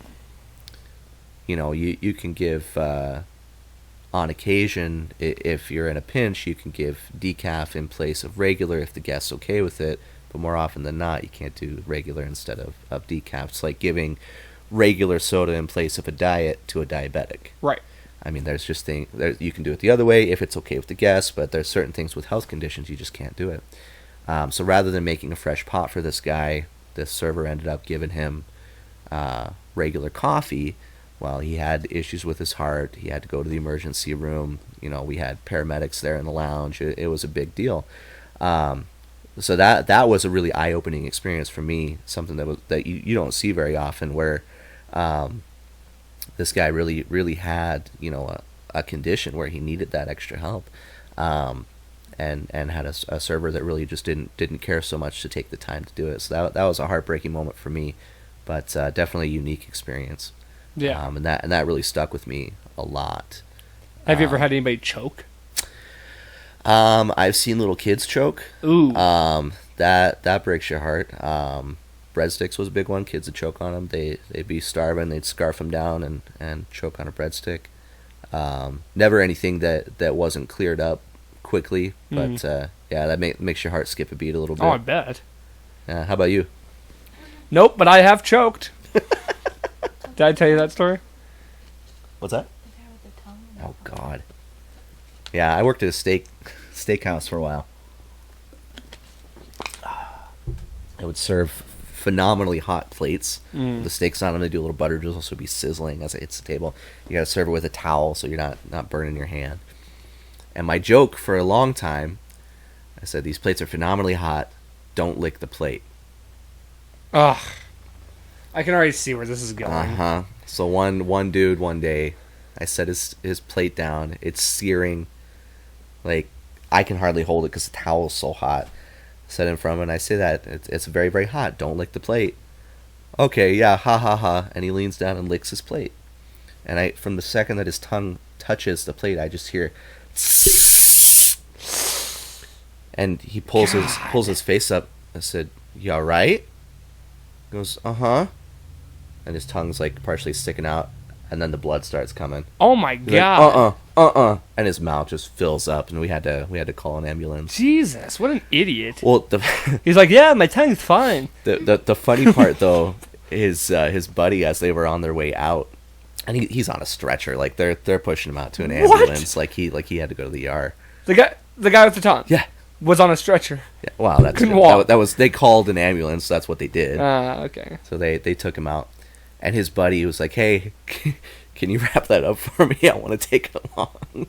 you can give, on occasion, if you're in a pinch, you can give decaf in place of regular if the guest's okay with it. But more often than not, you can't do regular instead of decaf. It's like giving regular soda in place of a diet to a diabetic. Right. I mean, there's just you can do it the other way if it's okay with the guests, but there's certain things with health conditions you just can't do it. So rather than making a fresh pot for this guy, this server ended up giving him regular coffee. Well, he had issues with his heart. He had to go to the emergency room. We had paramedics there in the lounge. It was a big deal. So that was a really eye-opening experience for me. Something that you don't see very often, where this guy really had a condition where he needed that extra help, and had a server that really just didn't care so much to take the time to do it. So that was a heartbreaking moment for me, but definitely a unique experience. Yeah. And that really stuck with me a lot. Have you ever had anybody choke? I've seen little kids choke. Ooh. That breaks your heart. Breadsticks was a big one. Kids would choke on them. They'd be starving. They'd scarf them down and choke on a breadstick. Never anything that wasn't cleared up quickly, but yeah, that makes your heart skip a beat a little bit. Oh, I bet. How about you? Nope, but I have choked. Did I tell you that story? What's that? The guy with the tongue. Oh God. Yeah, I worked at a steakhouse for a while. I would serve phenomenally hot plates. The steaks on them, they do a little butter drizzle, so it'd be sizzling as it hits the table. You gotta serve it with a towel so you're not burning your hand. And my joke for a long time, I said, these plates are phenomenally hot. Don't lick the plate. Ugh. I can already see where this is going. Uh-huh. So one dude one day, I set his plate down. It's searing. Like, I can hardly hold it because the towel's so hot. Set in front of him, and I say that. It's very, very hot. Don't lick the plate. Okay, yeah, ha ha ha. And he leans down and licks his plate. And from the second that his tongue touches the plate, I just hear... And he pulls his face up. I said, "You all right?" He goes, "Uh-huh." And his tongue's like partially sticking out, and then the blood starts coming. Oh my He's God. like, and his mouth just fills up, and we had to call an ambulance. Jesus, what an idiot. Well, He's like, yeah, my tongue's fine. the funny part though is his buddy, as they were on their way out, and he's on a stretcher, like they're pushing him out to an ambulance, like he had to go to the ER. The guy with the tongue. Yeah. Was on a stretcher. Yeah, wow, that's Couldn't good. walk. That was they called an ambulance. That's what they did. Okay. So they took him out, and his buddy was like, "Hey, can you wrap that up for me? I want to take it along."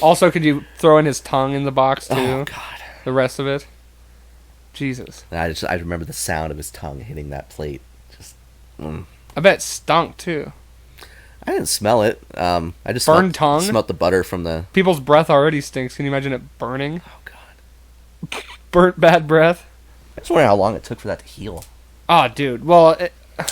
Also, could you throw in his tongue in the box too? Oh God. The rest of it. Jesus. I remember the sound of his tongue hitting that plate. Just. I bet it stunk too. I didn't smell it. I just Burned tongue? smelled the butter from the. People's breath already stinks. Can you imagine it burning? Oh God. Burnt bad breath. I just wonder how long it took for that to heal. Oh, dude. Well, I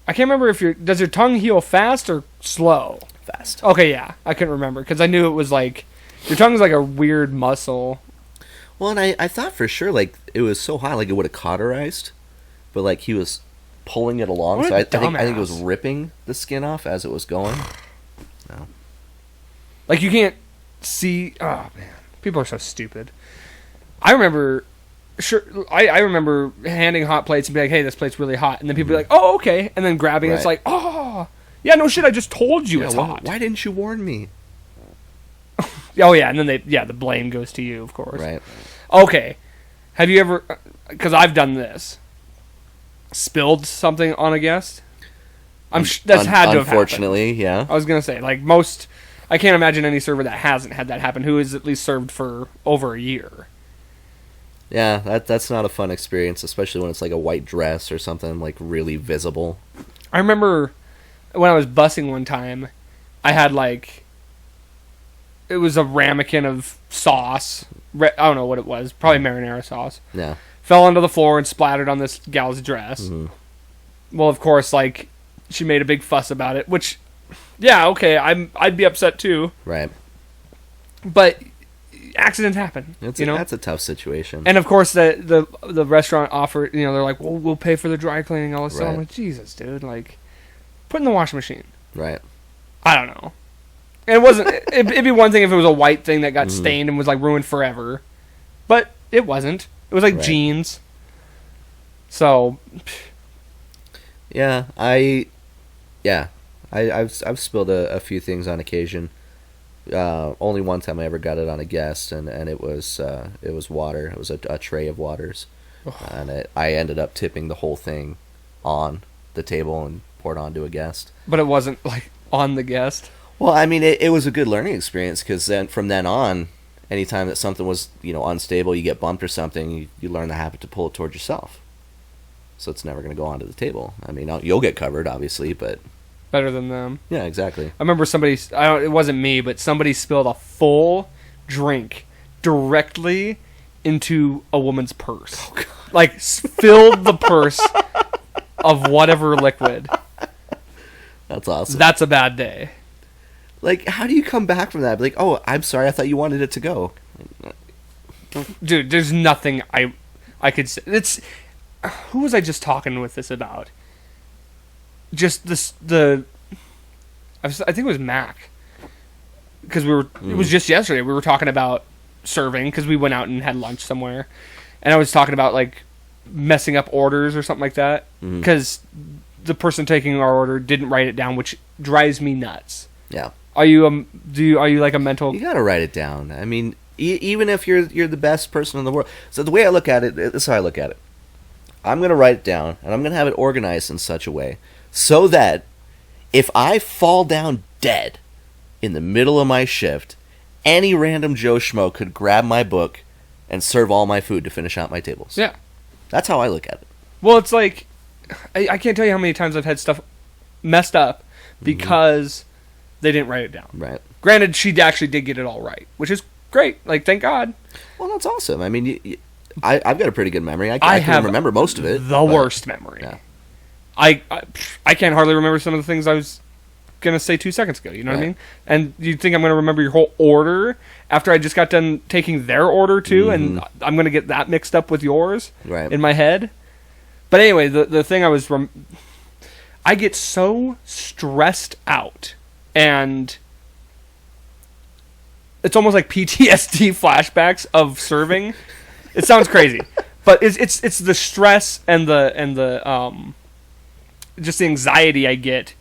can't remember if does your tongue heal fast or slow? Fast. Okay, yeah. I couldn't remember because I knew it was like your tongue's like a weird muscle. Well, and I thought for sure like it was so hot like it would have cauterized, but like he was pulling it along, What so a I think it was dumbass. ripping the skin off as it was going. No. Like you can't see. Oh man, people are so stupid. I remember. Sure, I remember handing hot plates and be like, "Hey, this plate's really hot," and then people be like, "Oh, okay," and then grabbing it, it's Right. like, "Oh, Yeah, no shit, I just told you it's well, hot. why didn't you warn me? Oh, yeah, and then the blame goes to you, of course. Right. Okay. Have you ever, because I've done this, spilled something on a guest? That's had to have happened. Unfortunately, yeah. I was going to say, like, I can't imagine any server that hasn't had that happen who has at least served for over a year. Yeah, that's not a fun experience, especially when it's like a white dress or something like really visible. I remember when I was bussing one time, I had like, it was a ramekin of sauce. I don't know what it was. Probably marinara sauce. Yeah. Fell onto the floor and splattered on this gal's dress. Mm-hmm. Well, of course, like, she made a big fuss about it, which, yeah, okay, I'd be upset too. Right. But accidents happen. That's a tough situation. And of course, the restaurant offered, they're like, well, we'll pay for the dry cleaning, all this stuff. I'm like, Jesus, dude, like, put in the washing machine. Right. I don't know. It wasn't. It'd be one thing if it was a white thing that got stained and was like ruined forever, but it wasn't. It was like jeans. So. Yeah, I've spilled a few things on occasion. Only one time I ever got it on a guest, and it was water. It was a tray of waters, and I ended up tipping the whole thing on the table and poured onto a guest. But it wasn't like on the guest. Well, I mean, it was a good learning experience because then from then on, anytime that something was unstable, you get bumped or something, you learn the habit to pull it towards yourself. So it's never going to go onto the table. I mean, you'll get covered, obviously, but better than them. Yeah, exactly. I remember it wasn't me, but somebody spilled a full drink directly into a woman's purse. Oh, God. Like, filled the purse of whatever liquid. That's awesome. That's a bad day. Like, how do you come back from that? Like, oh, I'm sorry, I thought you wanted it to go. Dude, there's nothing I could say. Who was I just talking with this about? Just I think it was Mac. Because it was just yesterday, we were talking about serving, because we went out and had lunch somewhere. And I was talking about, like, messing up orders or something like that. Because the person taking our order didn't write it down, which drives me nuts. Yeah. Are you like a mental? You gotta write it down. I mean, even if you're the best person in the world. So the way I look at it, this is how I look at it. I'm gonna write it down, and I'm gonna have it organized in such a way so that if I fall down dead in the middle of my shift, any random Joe Schmo could grab my book and serve all my food to finish out my tables. Yeah. That's how I look at it. Well, it's like, I can't tell you how many times I've had stuff messed up because they didn't write it down. Right. Granted, she actually did get it all right, which is great. Like, thank God. Well, that's awesome. I mean, I've got a pretty good memory. I can remember most of it. Worst memory. Yeah. I can't hardly remember some of the things I was going to say 2 seconds ago. You know what I mean? And you think I'm going to remember your whole order after I just got done taking their order too, and I'm going to get that mixed up with yours in my head? But anyway, the thing I get so stressed out, and it's almost like PTSD flashbacks of serving. It sounds crazy, but it's the stress and the just the anxiety I get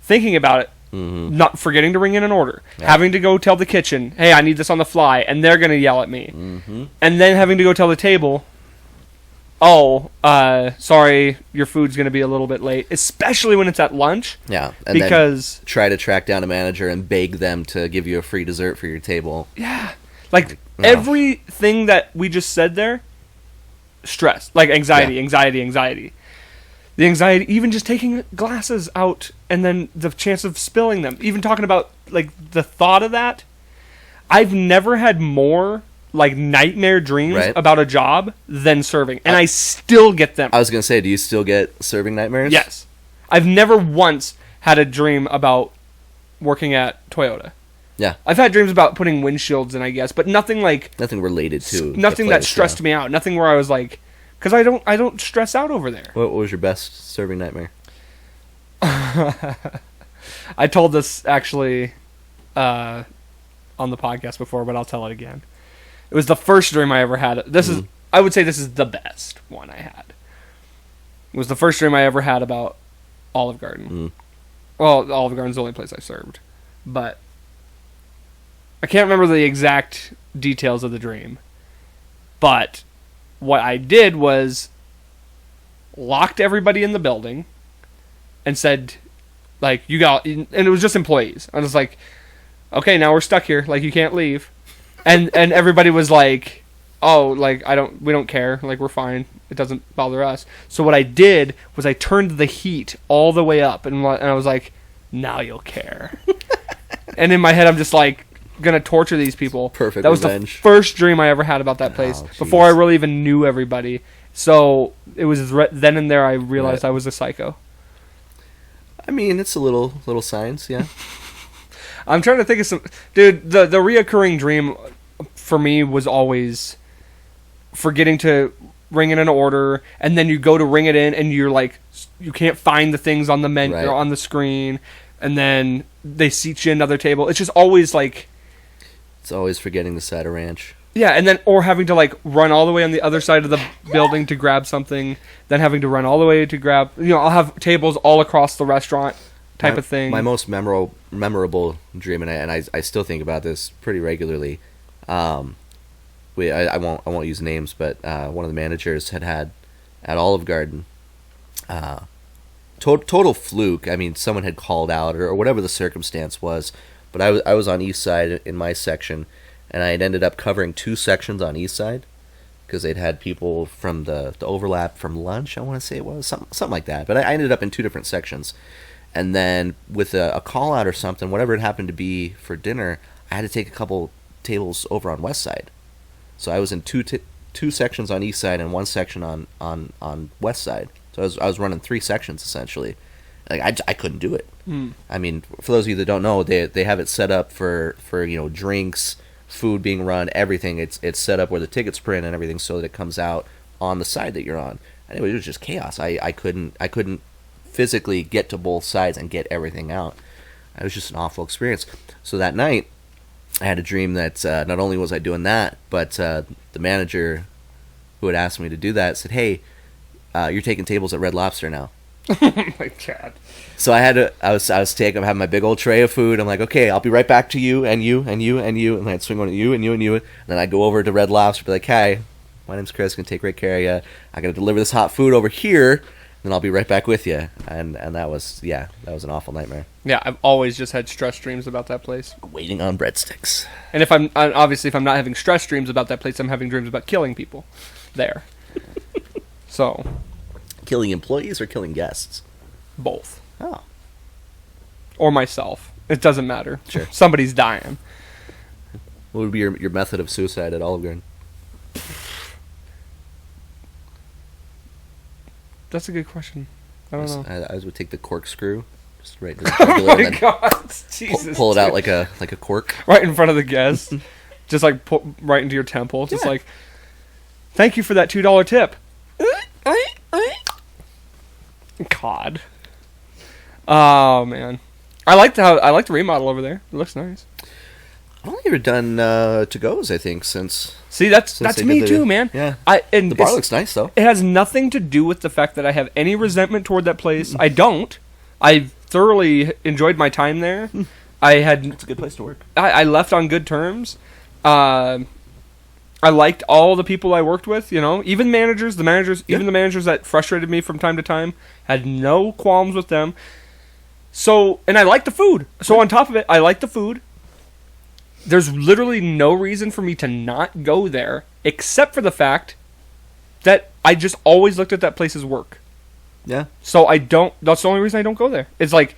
thinking about it. Not forgetting to ring in an order, having to go tell the kitchen, hey, I need this on the fly, and they're gonna yell at me, and then having to go tell the table, oh, sorry, your food's going to be a little bit late, especially when it's at lunch. Yeah, and because then try to track down a manager and beg them to give you a free dessert for your table. Yeah, like everything that we just said there, stress, like anxiety. The anxiety, even just taking glasses out and then the chance of spilling them, even talking about like the thought of that. I've never had more like nightmare dreams about a job than serving, and I still get them. I was gonna say, do you still get serving nightmares? Yes, I've never once had a dream about working at Toyota. Yeah, I've had dreams about putting windshields in, I guess, but nothing related to nothing that stressed me out. Nothing where I was like, because I don't stress out over there. What was your best serving nightmare? I told this actually on the podcast before, but I'll tell it again. It was the first dream I ever had. I would say this is the best one I had. It was the first dream I ever had about Olive Garden. Well, Olive Garden's the only place I served. But I can't remember the exact details of the dream. But what I did was locked everybody in the building and said, like, you got... And it was just employees. I was like, okay, now we're stuck here. Like, you can't leave. And everybody was like, oh, like, we don't care. Like, we're fine. It doesn't bother us. So what I did was I turned the heat all the way up. And I was like, now you'll care. And in my head, I'm just like, gonna torture these people. Perfect That was revenge. the first dream I ever had about that place. Before I really even knew everybody. So it was then and there I realized I was a psycho. I mean, it's a little science, yeah. I'm trying to think of some... Dude, the reoccurring dream for me was always forgetting to ring in an order, and then you go to ring it in, and you're like, you can't find the things on the menu or on the screen, and then they seat you another table. It's just always like... It's always forgetting the side of ranch. Yeah, and then, or having to like run all the way on the other side of the building to grab something, then having to run all the way to grab, I'll have tables all across the restaurant type of thing. My most memorable dream, and I still think about this pretty regularly. I won't use names, but one of the managers had at Olive Garden, total fluke. I mean, someone had called out or whatever the circumstance was, but I was on East Side in my section. And I had ended up covering 2 sections on East Side because they'd had people from the overlap from lunch, I want to say it was, something like that. But I ended up in 2 different sections. And then with a call-out or something, whatever it happened to be for dinner, I had to take a couple tables over on West Side. So I was in two sections on East Side and 1 section on West Side. So I was running 3 sections, essentially. Like I couldn't do it. I mean, for those of you that don't know, they have it set up for drinks, food being run, everything. It's set up where the tickets print and everything so that it comes out on the side that you're on. Anyway, it was just chaos. I couldn't physically get to both sides and get everything out. It was just an awful experience. So that night, I had a dream that not only was I doing that, but the manager who had asked me to do that said, "Hey, you're taking tables at Red Lobster now." Oh my God. So I was having my big old tray of food. I'm like, okay, I'll be right back to you and you and you and you, and I'd swing on to you and you and you, and then I'd go over to Red Lobster, be like, "Hi, my name's Chris, gonna take great care of you. I gotta deliver this hot food over here, and then I'll be right back with you." And that was an awful nightmare. Yeah, I've always just had stress dreams about that place. Waiting on breadsticks. And if I'm not having stress dreams about that place, I'm having dreams about killing people there. So, killing employees or killing guests? Both. Oh. Or myself. It doesn't matter. Sure. Somebody's dying. What would be your method of suicide at Olive Garden? That's a good question. I don't know. I would take the corkscrew, just right to the Oh jugular, my and then God. Jesus. pull it out like a cork. Right in front of the guest. Just like right into your temple. Just like, thank you for that $2 tip. God. Oh man, I like the remodel over there. It looks nice. I've only ever done to goes, I think, since. See, that's they me did too, man. Yeah. And the bar looks nice though. It has nothing to do with the fact that I have any resentment toward that place. I don't. I thoroughly enjoyed my time there. It's a good place to work. I left on good terms. I liked all the people I worked with, even the managers, even the managers that frustrated me from time to time, had no qualms with them. So, and I liked the food. So on top of it, I liked the food. There's literally no reason for me to not go there, except for the fact that I just always looked at that place's work. Yeah. So that's the only reason I don't go there. It's like,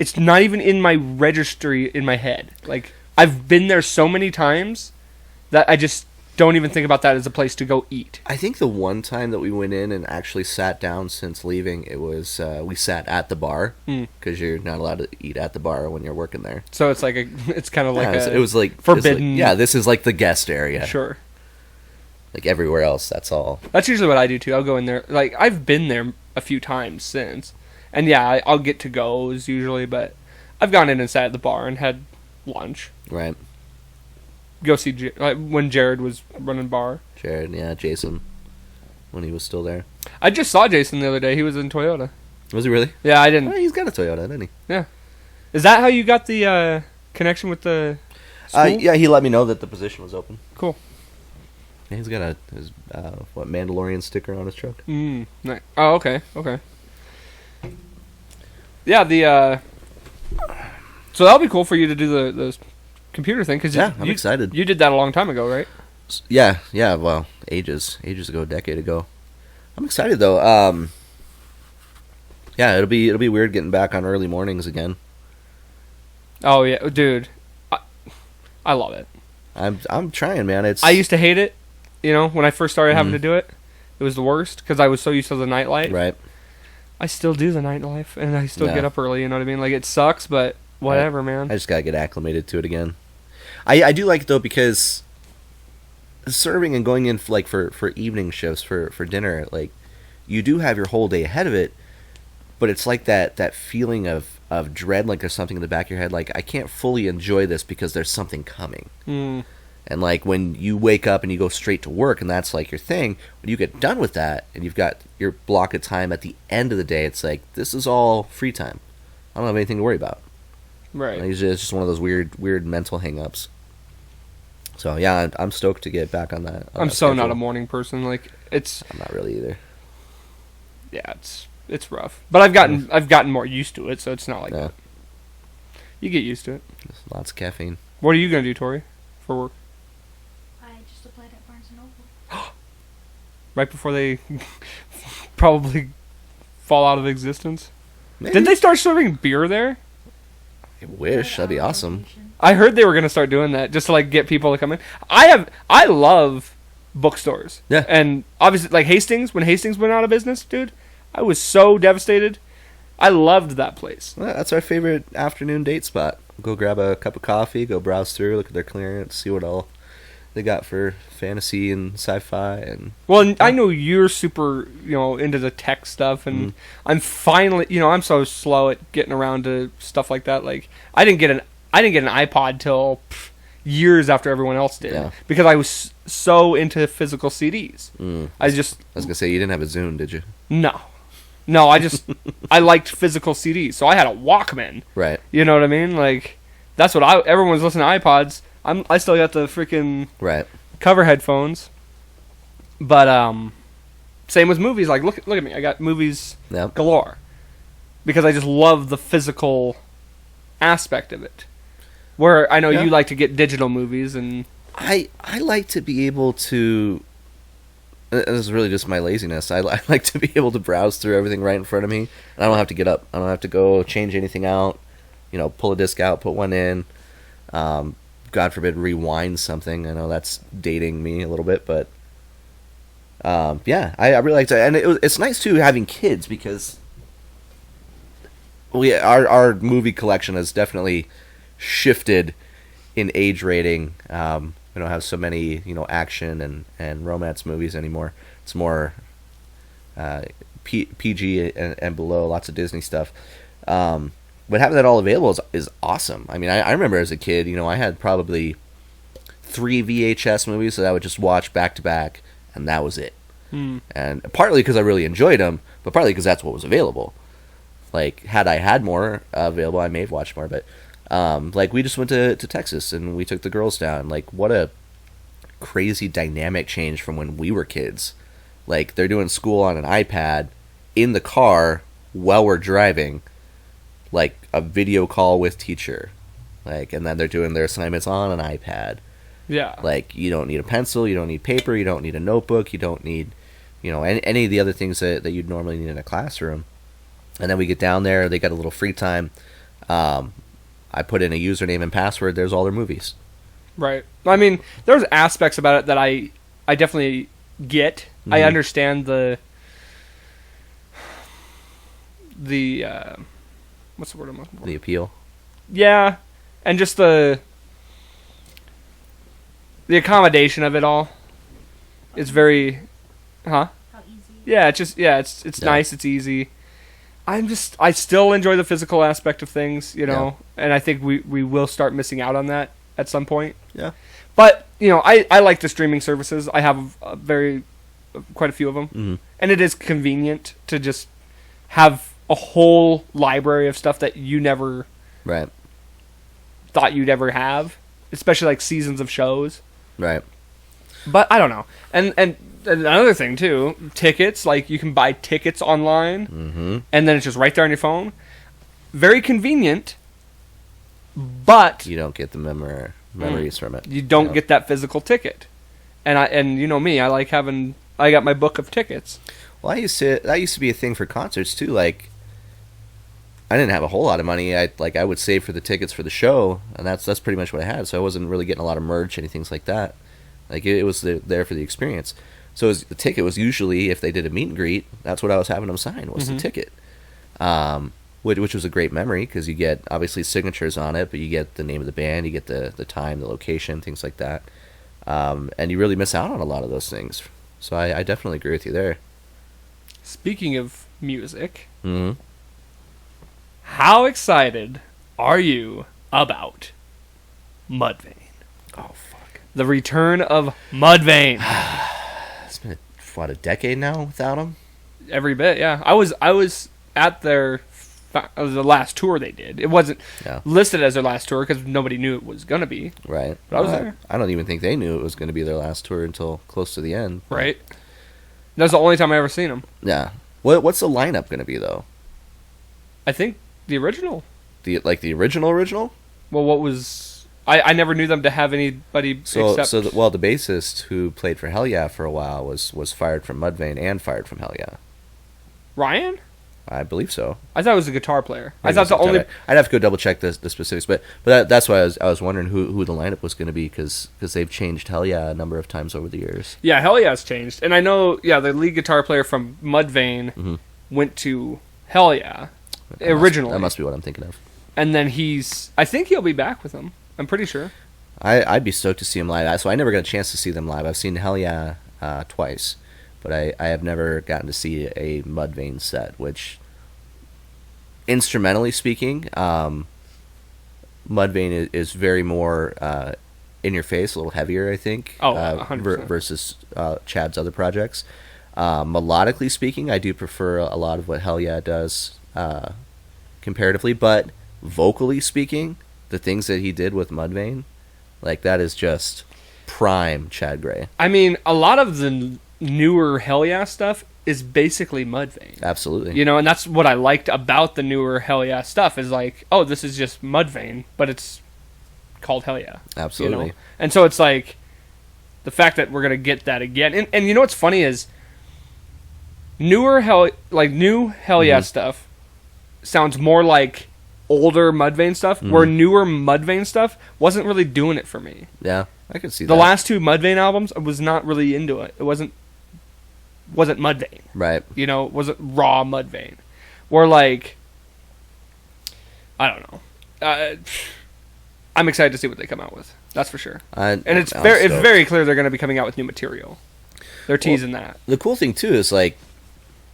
it's not even in my registry in my head. Like, I've been there so many times that I just don't even think about that as a place to go eat. I think the one time that we went in and actually sat down since leaving, it was we sat at the bar because you're not allowed to eat at the bar when you're working there. So it's like it's kind of like it was like forbidden. This is like the guest area. Sure. Like everywhere else, that's all. That's usually what I do too. I'll go in there. Like I've been there a few times since, and yeah, I'll get to goes usually, but I've gone in and sat at the bar and had lunch. Right. Go see when Jared was running bar. Jared, yeah, Jason, when he was still there. I just saw Jason the other day. He was in Toyota. Was he really? Yeah, I didn't. Well, he's got a Toyota, didn't he? Yeah, Is that how you got the connection with the school? Yeah, he let me know that the position was open. Cool. Yeah, he's got his Mandalorian sticker on his truck. Nice. Oh, okay. Yeah, so that'll be cool for you to do the computer thing, because I'm excited. You did that a long time ago, right? Yeah. Well, ages ago, a decade ago. I'm excited though. Yeah, it'll be weird getting back on early mornings again. Oh yeah, dude, I love it. I'm trying, man. I used to hate it, when I first started having to do it. It was the worst because I was so used to the nightlife. Right. I still do the nightlife, and I still get up early. You know what I mean? Like, it sucks, but whatever, man. I just gotta get acclimated to it again. I do like it though, because serving and going in for evening shifts for dinner, like, you do have your whole day ahead of it, but it's like that feeling of dread, like there's something in the back of your head, like I can't fully enjoy this because there's something coming. And like when you wake up and you go straight to work and that's like your thing, when you get done with that and you've got your block of time at the end of the day, it's like, this is all free time. I don't have anything to worry about. Right. It's just one of those weird mental hang-ups. So yeah, I'm stoked to get back on that. I'm so not a morning person. Like, I'm not really either. Yeah, it's rough. But I've gotten more used to it, so it's not like that. You get used to it. There's lots of caffeine. What are you gonna do, Tori, for work? I just applied at Barnes & Noble. Right before they probably fall out of existence. Maybe. Didn't they start serving beer there? I wish. That'd be awesome. I heard they were gonna start doing that just to like get people to come in. I love bookstores. Yeah. And obviously, like Hastings, when Hastings went out of business, dude, I was so devastated. I loved that place. Well, that's our favorite afternoon date spot. Go grab a cup of coffee, go browse through, look at their clearance, see what all they got for fantasy and sci-fi. And well, I know you're super, into the tech stuff, and I'm finally, I'm so slow at getting around to stuff like that. Like, I didn't get an iPod till years after everyone else did, because I was so into physical CDs. I was gonna say, you didn't have a Zune, did you? No, I liked physical CDs, so I had a Walkman. Right. You know what I mean? Like, that's what everyone's listening to iPods. I still got the freaking cover headphones. But same with movies. Like, look at me. I got movies galore because I just love the physical aspect of it. Where I know you like to get digital movies, and I like to be able to. This is really just my laziness. I like to be able to browse through everything right in front of me, and I don't have to get up. I don't have to go change anything out. Pull a disc out, put one in. God forbid, rewind something. I know that's dating me a little bit, but I really like to. And it's nice too having kids, because our movie collection has definitely shifted in age rating. We don't have so many, action and romance movies anymore. It's more PG and below, lots of Disney stuff. But having that all available is awesome. I mean, I remember as a kid, I had probably 3 VHS movies that I would just watch back to back, and that was it. And partly because I really enjoyed them, but partly because that's what was available. Like, had I had more available, I may have watched more, but like, we just went to Texas and we took the girls down. Like, what a crazy dynamic change from when we were kids. Like, they're doing school on an iPad in the car while we're driving, like a video call with teacher. Like, and then they're doing their assignments on an iPad. Yeah. Like, you don't need a pencil, you don't need paper, you don't need a notebook, you don't need, any of the other things that you'd normally need in a classroom. And then we get down there, they got a little free time. I put in a username and password, there's all their movies. Right. I mean, there's aspects about it that I definitely get. I understand the what's the word I'm looking for? The appeal. Yeah, and just the accommodation of it all is very, How easy. Yeah, it's nice, it's easy. I still enjoy the physical aspect of things, and I think we will start missing out on that at some point. Yeah. But, I like the streaming services. I have quite a few of them. And it is convenient to just have a whole library of stuff that you never Right. thought you'd ever have, especially like seasons of shows. Right. But I don't know. And another thing too, tickets, like you can buy tickets online, and then it's just right there on your phone. Very convenient, but You don't get the memories from it. you don't get that physical ticket. And you know me, I got my book of tickets. Well, that used to be a thing for concerts too. Like, I didn't have a whole lot of money. I would save for the tickets for the show, and that's pretty much what I had. So I wasn't really getting a lot of merch, anything like that. Like it was there for the experience. So the ticket was usually, if they did a meet and greet, that's what I was having them sign was the ticket. Which was a great memory because you get obviously signatures on it, but you get the name of the band, you get the time, the location, things like that. And you really miss out on a lot of those things. So I definitely agree with you there. Speaking of music, Mm-hmm. how excited are you about Mudvayne? Oh, fuck. The return of Mudvayne. It's been, a decade now without them? Every bit, yeah. I was at the last tour they did. It wasn't listed as their last tour because nobody knew it was going to be. Right. But I was there. I don't even think they knew it was going to be their last tour until close to the end. Right. That's the only time I ever seen them. Yeah. What's the lineup going to be, though? I think the original. The original? Well, what was... I never knew them to have anybody except... the bassist who played for Hell Yeah for a while was fired from Mudvayne and fired from Hell Yeah. Ryan? I believe so. I thought it was a guitar player. I thought the only... I'd have to go double check the specifics, but that's why I was wondering who the lineup was going to be because they've changed Hell Yeah a number of times over the years. Yeah, Hell Yeah's changed. And I know, the lead guitar player from Mudvayne went to Hell Yeah originally. That must be what I'm thinking of. And then I think he'll be back with them. I'm pretty sure. I'd be stoked to see him live. So I never got a chance to see them live. I've seen Hell Yeah twice, but I have never gotten to see a Mudvayne set, which, instrumentally speaking, Mudvayne is very more in your face, a little heavier, I think. 100%. Versus Chad's other projects. Melodically speaking, I do prefer a lot of what Hell Yeah does comparatively, but vocally speaking, the things that he did with Mudvayne, like that is just prime Chad Gray. I mean, a lot of the newer Hell Yeah stuff is basically Mudvayne. Absolutely. And that's what I liked about the newer Hell Yeah stuff is like, oh, this is just Mudvayne, but it's called Hell Yeah. Absolutely. And so it's like the fact that we're gonna get that again, and you know what's funny is new Hell Yeah stuff sounds more like older Mudvayne stuff, where newer Mudvayne stuff wasn't really doing it for me. Yeah, I could see that. The last two Mudvayne albums, I was not really into it. It wasn't Mudvayne. Right. It wasn't raw Mudvayne. Where like, I don't know. I'm excited to see what they come out with. That's for sure. And it's very clear they're going to be coming out with new material. They're teasing that. The cool thing too is like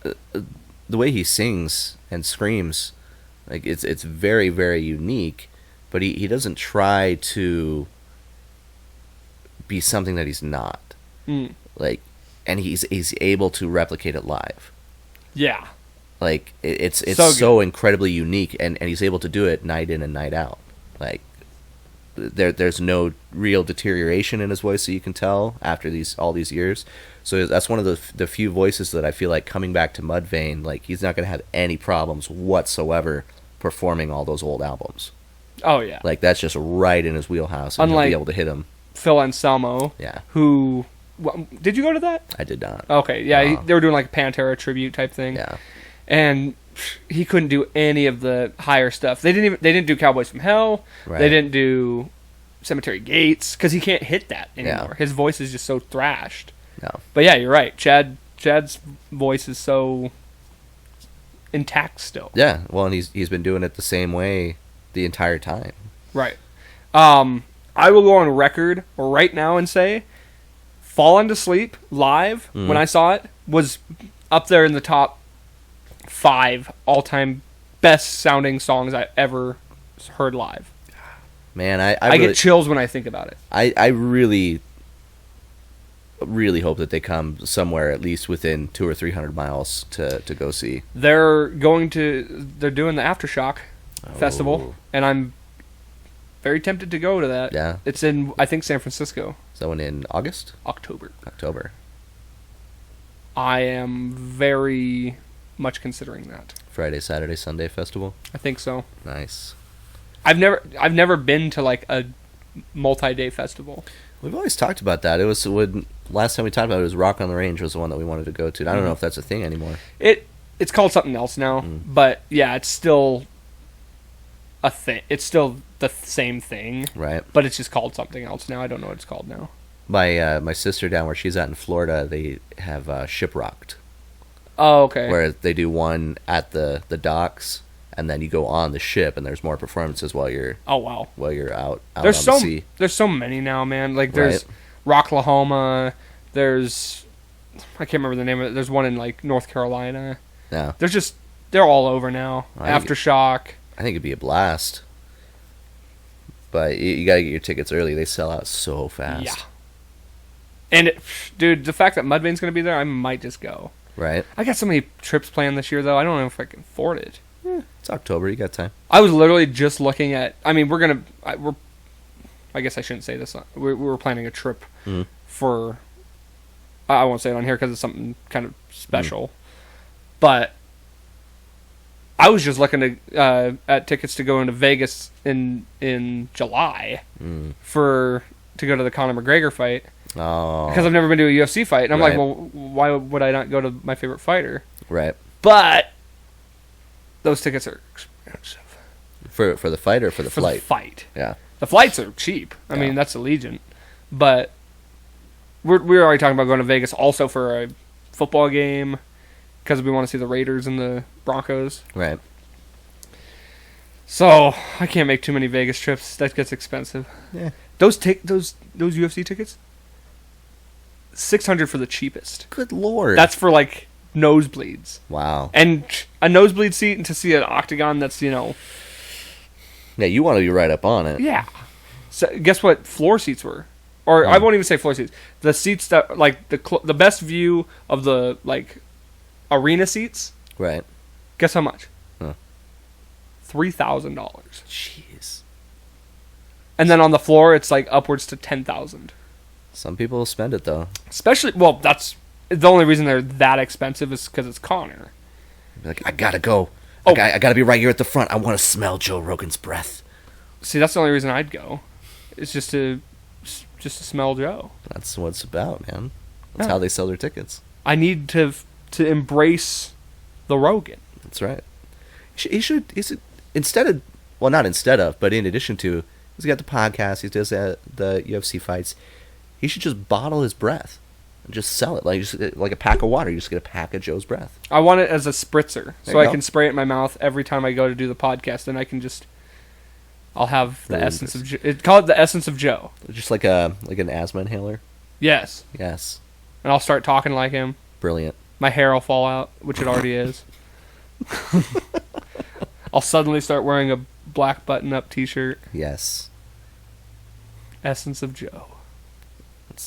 the way he sings and screams. Like it's very, very unique, but he doesn't try to be something that he's not. Like, and he's able to replicate it live. Yeah. Like it's so incredibly unique, and he's able to do it night in and night out. Like there's no real deterioration in his voice that you can tell after all these years. So that's one of the few voices that I feel like coming back to Mudvayne, like he's not going to have any problems whatsoever performing all those old albums. Oh yeah. Like that's just right in his wheelhouse, and Unlike he'll be able to hit him. Phil Anselmo. Yeah. Who did you go to that? I did not. Okay, yeah, they were doing like a Pantera tribute type thing. Yeah. And he couldn't do any of the higher stuff. They didn't do Cowboys from Hell. Right. They didn't do Cemetery Gates because he can't hit that anymore. Yeah. His voice is just so thrashed. No. But yeah, you're right. Chad's voice is so intact still. Yeah. Well, and he's been doing it the same way the entire time. Right. I will go on record right now and say, Fallen to Sleep live when I saw it was up there in the top 5 all-time best sounding songs I ever heard live. Man, I really, get chills when I think about it. I really hope that they come somewhere at least within 200 or 300 miles to go see. They're doing the Aftershock. festival, and I'm very tempted to go to that. Yeah. It's in, I think, San Francisco. Is that one in August? October. I am very much considering that. Friday, Saturday, Sunday festival. I think so. Nice. I've never been to like a multi-day festival. We've always talked about that. It was when last time we talked about it was Rock on the Range was the one that we wanted to go to. And I don't know if that's a thing anymore. It's called something else now, but yeah, it's still a thing. It's still the same thing, Right. but it's just called something else now. I don't know what it's called now. My sister down where she's at in Florida, they have Shiprocked, Oh, okay. where they do one at the docks, and then you go on the ship, and there's more performances while you're Oh wow. out There's on the sea. there's so many now, man. Like there's Right. Rocklahoma. There's I can't remember the name of it. There's one in like North Carolina. Yeah. They're all over now. I think Aftershock. I think it'd be a blast. But you gotta get your tickets early. They sell out so fast. Yeah. And dude, the fact that Mudvayne's gonna be there, I might just go. Right? I got so many trips planned this year, though. I don't know if I can afford it. It's October. You got time. I was literally just looking at. I mean, I guess I shouldn't say this. We were planning a trip for. I won't say it on here because it's something kind of special. But I was just looking at tickets to go into Vegas in July to go to the Conor McGregor fight. Oh. Because I've never been to a UFC fight. And I'm like, Right. well, why would I not go to my favorite fighter? Right. But those tickets are expensive. For the fight or for the For flight? the fight. Yeah. The flights are cheap. I mean, that's Allegiant. But we're already talking about going to Vegas also for a football game because we want to see the Raiders and the Broncos. Right. So I can't make too many Vegas trips. That gets expensive. Yeah. Those UFC tickets, $600 for the cheapest. Good lord. That's for like nosebleeds. Wow. And a nosebleed seat and to see an octagon that's, Yeah, you want to be right up on it. yeah. So guess what floor seats were? Or I won't even say floor seats. The seats that like the best view of the like arena seats. Right. Guess how much? Huh. $3,000. Jeez. And then on the floor it's like upwards to $10,000. Some people will spend it though. Especially, well, that's the only reason they're that expensive is because it's Conor. Be like, I gotta go. Oh. I gotta be right here at the front. I want to smell Joe Rogan's breath. See, that's the only reason I'd go. It's just to smell Joe. That's what it's about, man. That's Yeah. how they sell their tickets. I need to embrace the Rogan. That's right. He should instead of, well, not instead of, but in addition to, he's got the podcast. He does the UFC fights. He should just bottle his breath and just sell it like a pack of water. You just get a pack of Joe's breath. I want it as a spritzer, There so you I go. can spray it in my mouth every time I go to do the podcast, and I can just. I'll have the Really essence of Joe. Call it the essence of Joe. Just like an asthma inhaler. Yes, Yes, and I'll start talking like him. brilliant. My hair will fall out, which it already is. I'll suddenly start wearing a black button-up T-shirt. Yes, Essence of Joe.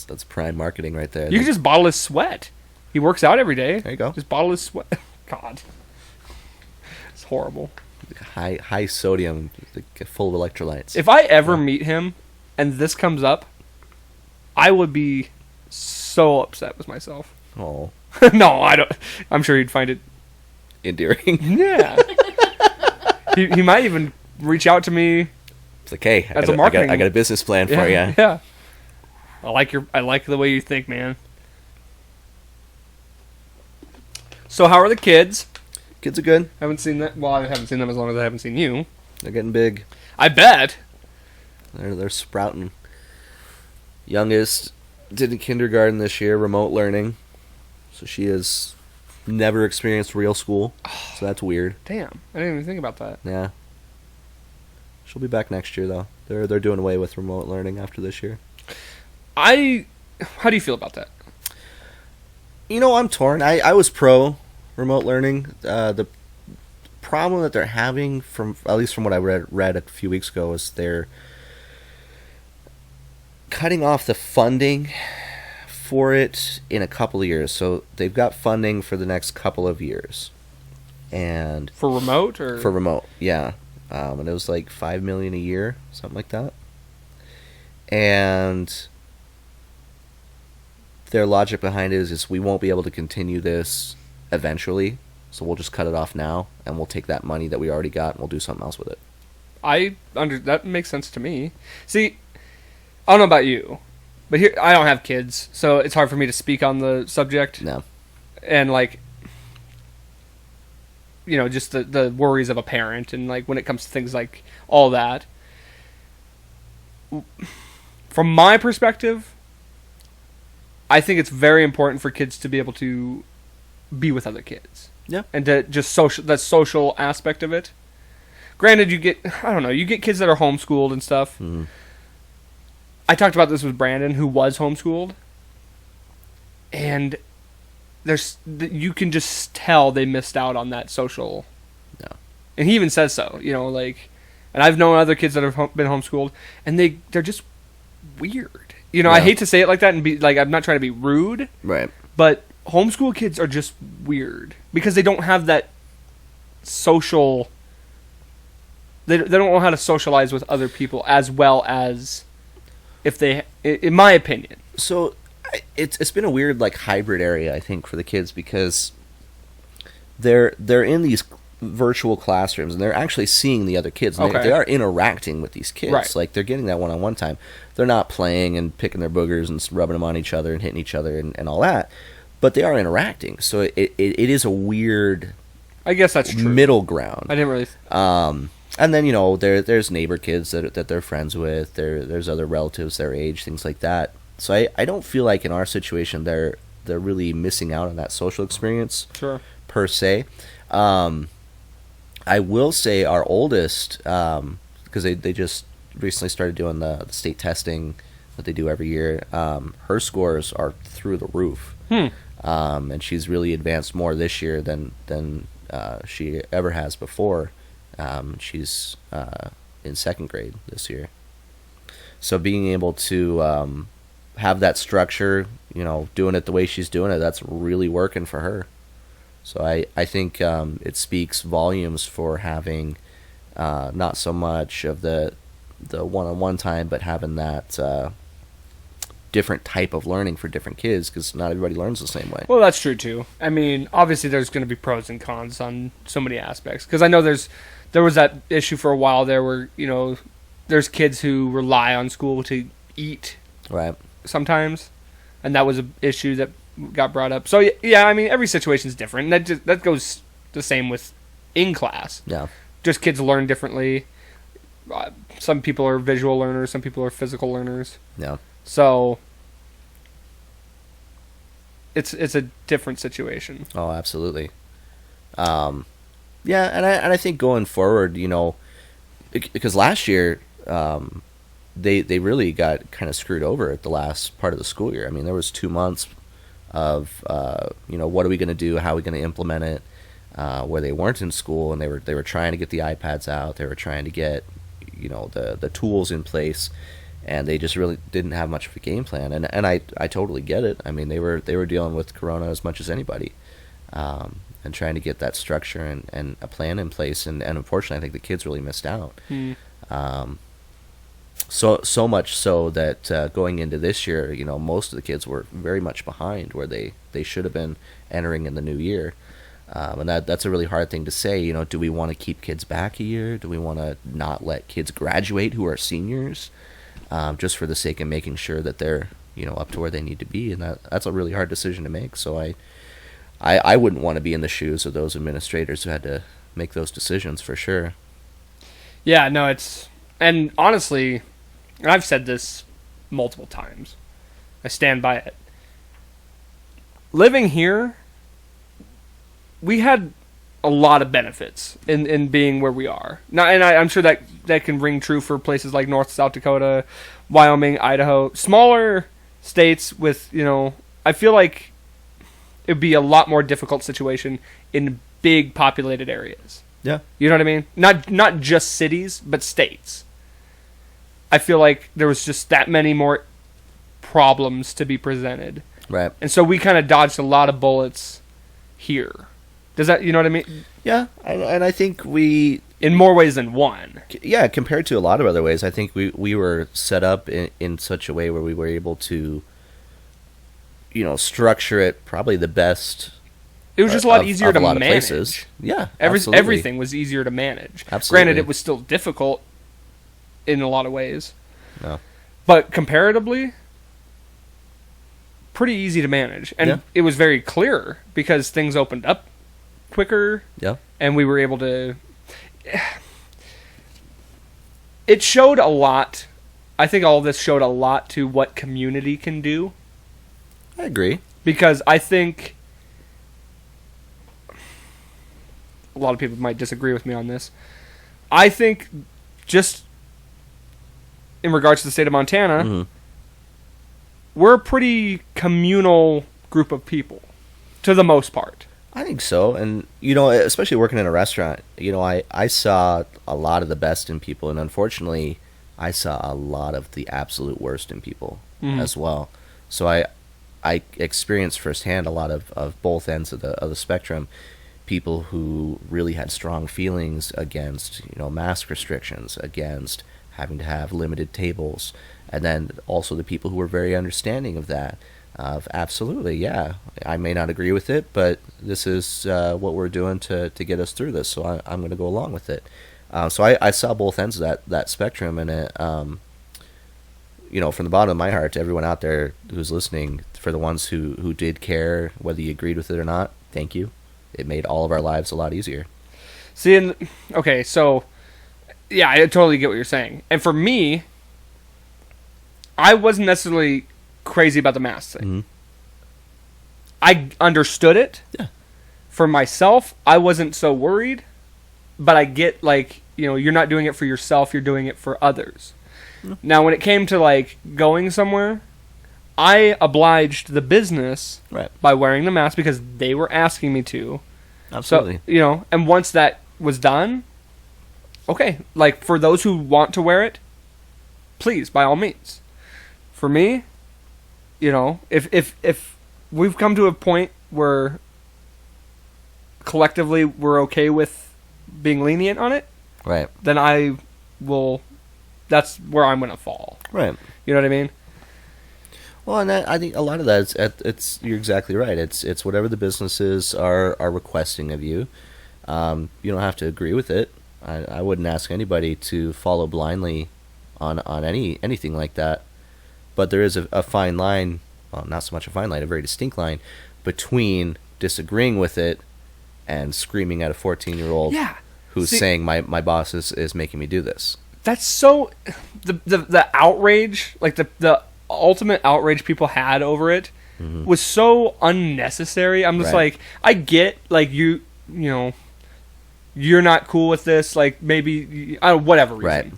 that's prime marketing right there. You can just bottle his sweat. He works out every day. There you go. Just bottle his sweat. God, it's horrible. high sodium, full of electrolytes. If I ever meet him, and this comes up, I would be so upset with myself. Oh, No, I don't. I'm sure he'd find it. endearing. Yeah. he might even reach out to me. It's like, hey, As a marketing- I got a business plan for you. Yeah. I like the way you think, man. So how are the kids? Kids are good. Haven't seen that. Well, I haven't seen them as long as I haven't seen you. They're getting big. I bet. They're sprouting. Youngest did in kindergarten this year, remote learning. So she has never experienced real school. So that's weird. Damn, I didn't even think about that. Yeah. She'll be back next year though. They're doing away with remote learning after this year. How do you feel about that? I'm torn. I was pro remote learning. The problem that they're having, at least from what I read a few weeks ago, is they're cutting off the funding for it in a couple of years. So they've got funding for the next couple of years, and For remote or for remote, yeah. and it was like $5 million a year, something like that. And their logic behind it is we won't be able to continue this eventually, so we'll just cut it off now, and we'll take that money that we already got and we'll do something else with it. That makes sense to me. See, I don't know about you, but here I don't have kids, so it's hard for me to speak on the subject. No. And like, you know, just the worries of a parent, and like when it comes to things like all that. From my perspective, I think it's very important for kids to be able to be with other kids. Yeah. And to just that social aspect of it. Granted, you get kids that are homeschooled and stuff. Mm-hmm. I talked about this with Brandon, who was homeschooled. And you can just tell they missed out on that social. No. And he even says so, you know, like, and I've known other kids that have been homeschooled, and they're just weird. You know, Yeah. I hate to say it like that and be like, I'm not trying to be rude. Right. But homeschool kids are just weird because they don't have that social. They don't know how to socialize with other people as well as if they, in my opinion. So it's been a weird like hybrid area, I think, for the kids because they're in these virtual classrooms and they're actually seeing the other kids. And Okay. they are interacting with these kids. Right. Like they're getting that one-on-one time. They're not playing and picking their boogers and rubbing them on each other and hitting each other and all that. But they are interacting. So it is a weird, I guess that's true. middle ground. I didn't really. And then, you know, there's neighbor kids that they're friends with. There's other relatives their age, things like that. So I don't feel like in our situation they're really missing out on that social experience Sure. per se. I will say our oldest, because they just recently started doing the state testing that they do every year. Her scores are through the roof. And she's really advanced more this year than she ever has before. She's in second grade this year. So being able to have that structure, you know, doing it the way she's doing it, that's really working for her. So I think it speaks volumes for having not so much of the one-on-one time, but having that different type of learning for different kids, because not everybody learns the same way. Well, that's true too. I mean, obviously there's going to be pros and cons on so many aspects. Because I know there was that issue for a while there where, you know, there's kids who rely on school to eat Right. sometimes, and that was an issue that got brought up. So yeah, I mean, every situation is different. And that goes the same with in class. Yeah. Just kids learn differently. Some people are visual learners, some people are physical learners. Yeah. So it's a different situation. Oh, absolutely. Yeah, and I think going forward, you know, because last year they really got kind of screwed over at the last part of the school year. I mean, there was 2 months of you know, what are we going to do? How are we going to implement it? Where they weren't in school, and they were trying to get the iPads out. They were trying to get, you know, the tools in place, and they just really didn't have much of a game plan. And I totally get it. I mean, they were dealing with Corona as much as anybody, and trying to get that structure and a plan in place. And unfortunately, I think the kids really missed out. So much so that going into this year, you know, most of the kids were very much behind where they should have been entering in the new year. And that's a really hard thing to say. You know, do we want to keep kids back a year? Do we want to not let kids graduate who are seniors, just for the sake of making sure that they're, you know, up to where they need to be? And that's a really hard decision to make. So I wouldn't want to be in the shoes of those administrators who had to make those decisions, for sure. Yeah, no, and honestly, and I've said this multiple times, I stand by it. Living here, we had a lot of benefits in being where we are. Now, and I'm sure that can ring true for places like North South Dakota, Wyoming, Idaho, smaller states with, you know, I feel like it would be a lot more difficult situation in big populated areas. Yeah. You know what I mean? Not just cities, but states. I feel like there was just that many more problems to be presented. Right. And so we kind of dodged a lot of bullets here. Does that, you know what I mean? Yeah, and I think we in more ways than one. Yeah, compared to a lot of other ways, I think we were set up in such a way where we were able to, structure it probably the best. It was just a lot easier to manage. Places. Yeah, absolutely. Everything was easier to manage. Absolutely. Granted, it was still difficult in a lot of ways. No. But comparatively, pretty easy to manage. And it was very clear because things opened up quicker. Yeah. And we were able to... It showed a lot. I think all of this showed a lot to what community can do. I agree. Because I think... A lot of people might disagree with me on this. I think just in regards to the state of Montana, we're a pretty communal group of people, to the most part. I think so. And, especially working in a restaurant, I saw a lot of the best in people. And unfortunately, I saw a lot of the absolute worst in people as well. So I experienced firsthand a lot of both ends of the spectrum. People who really had strong feelings against, mask restrictions, against having to have limited tables, and then also the people who were very understanding of that. Of absolutely, yeah, I may not agree with it, but this is what we're doing to get us through this, so I'm going to go along with it. So I saw both ends of that spectrum, and it, from the bottom of my heart to everyone out there who's listening, for the ones who did care, whether you agreed with it or not, thank you. It made all of our lives a lot easier. See, okay, so, yeah, I totally get what you're saying. And for me, I wasn't necessarily crazy about the mask thing. Mm-hmm. I understood it. Yeah. For myself, I wasn't so worried, but I get, you're not doing it for yourself, you're doing it for others. Mm-hmm. Now, when it came to, going somewhere, I obliged the business by wearing the mask because they were asking me to. Absolutely. So, and once that was done, okay, for those who want to wear it, please, by all means. For me, if we've come to a point where collectively we're okay with being lenient on it, right, then I will, that's where I'm going to fall. Right. You know what I mean? Well, and I think a lot of that it's you're exactly right. It's whatever the businesses are requesting of you. You don't have to agree with it. I wouldn't ask anybody to follow blindly on anything like that. But there is a fine line, well, not so much a fine line, a very distinct line between disagreeing with it and screaming at a 14-year-old who's saying my boss is making me do this. That's so the outrage, the ultimate outrage people had over it was so unnecessary. I'm just I get you're not cool with this, maybe whatever reason. Right.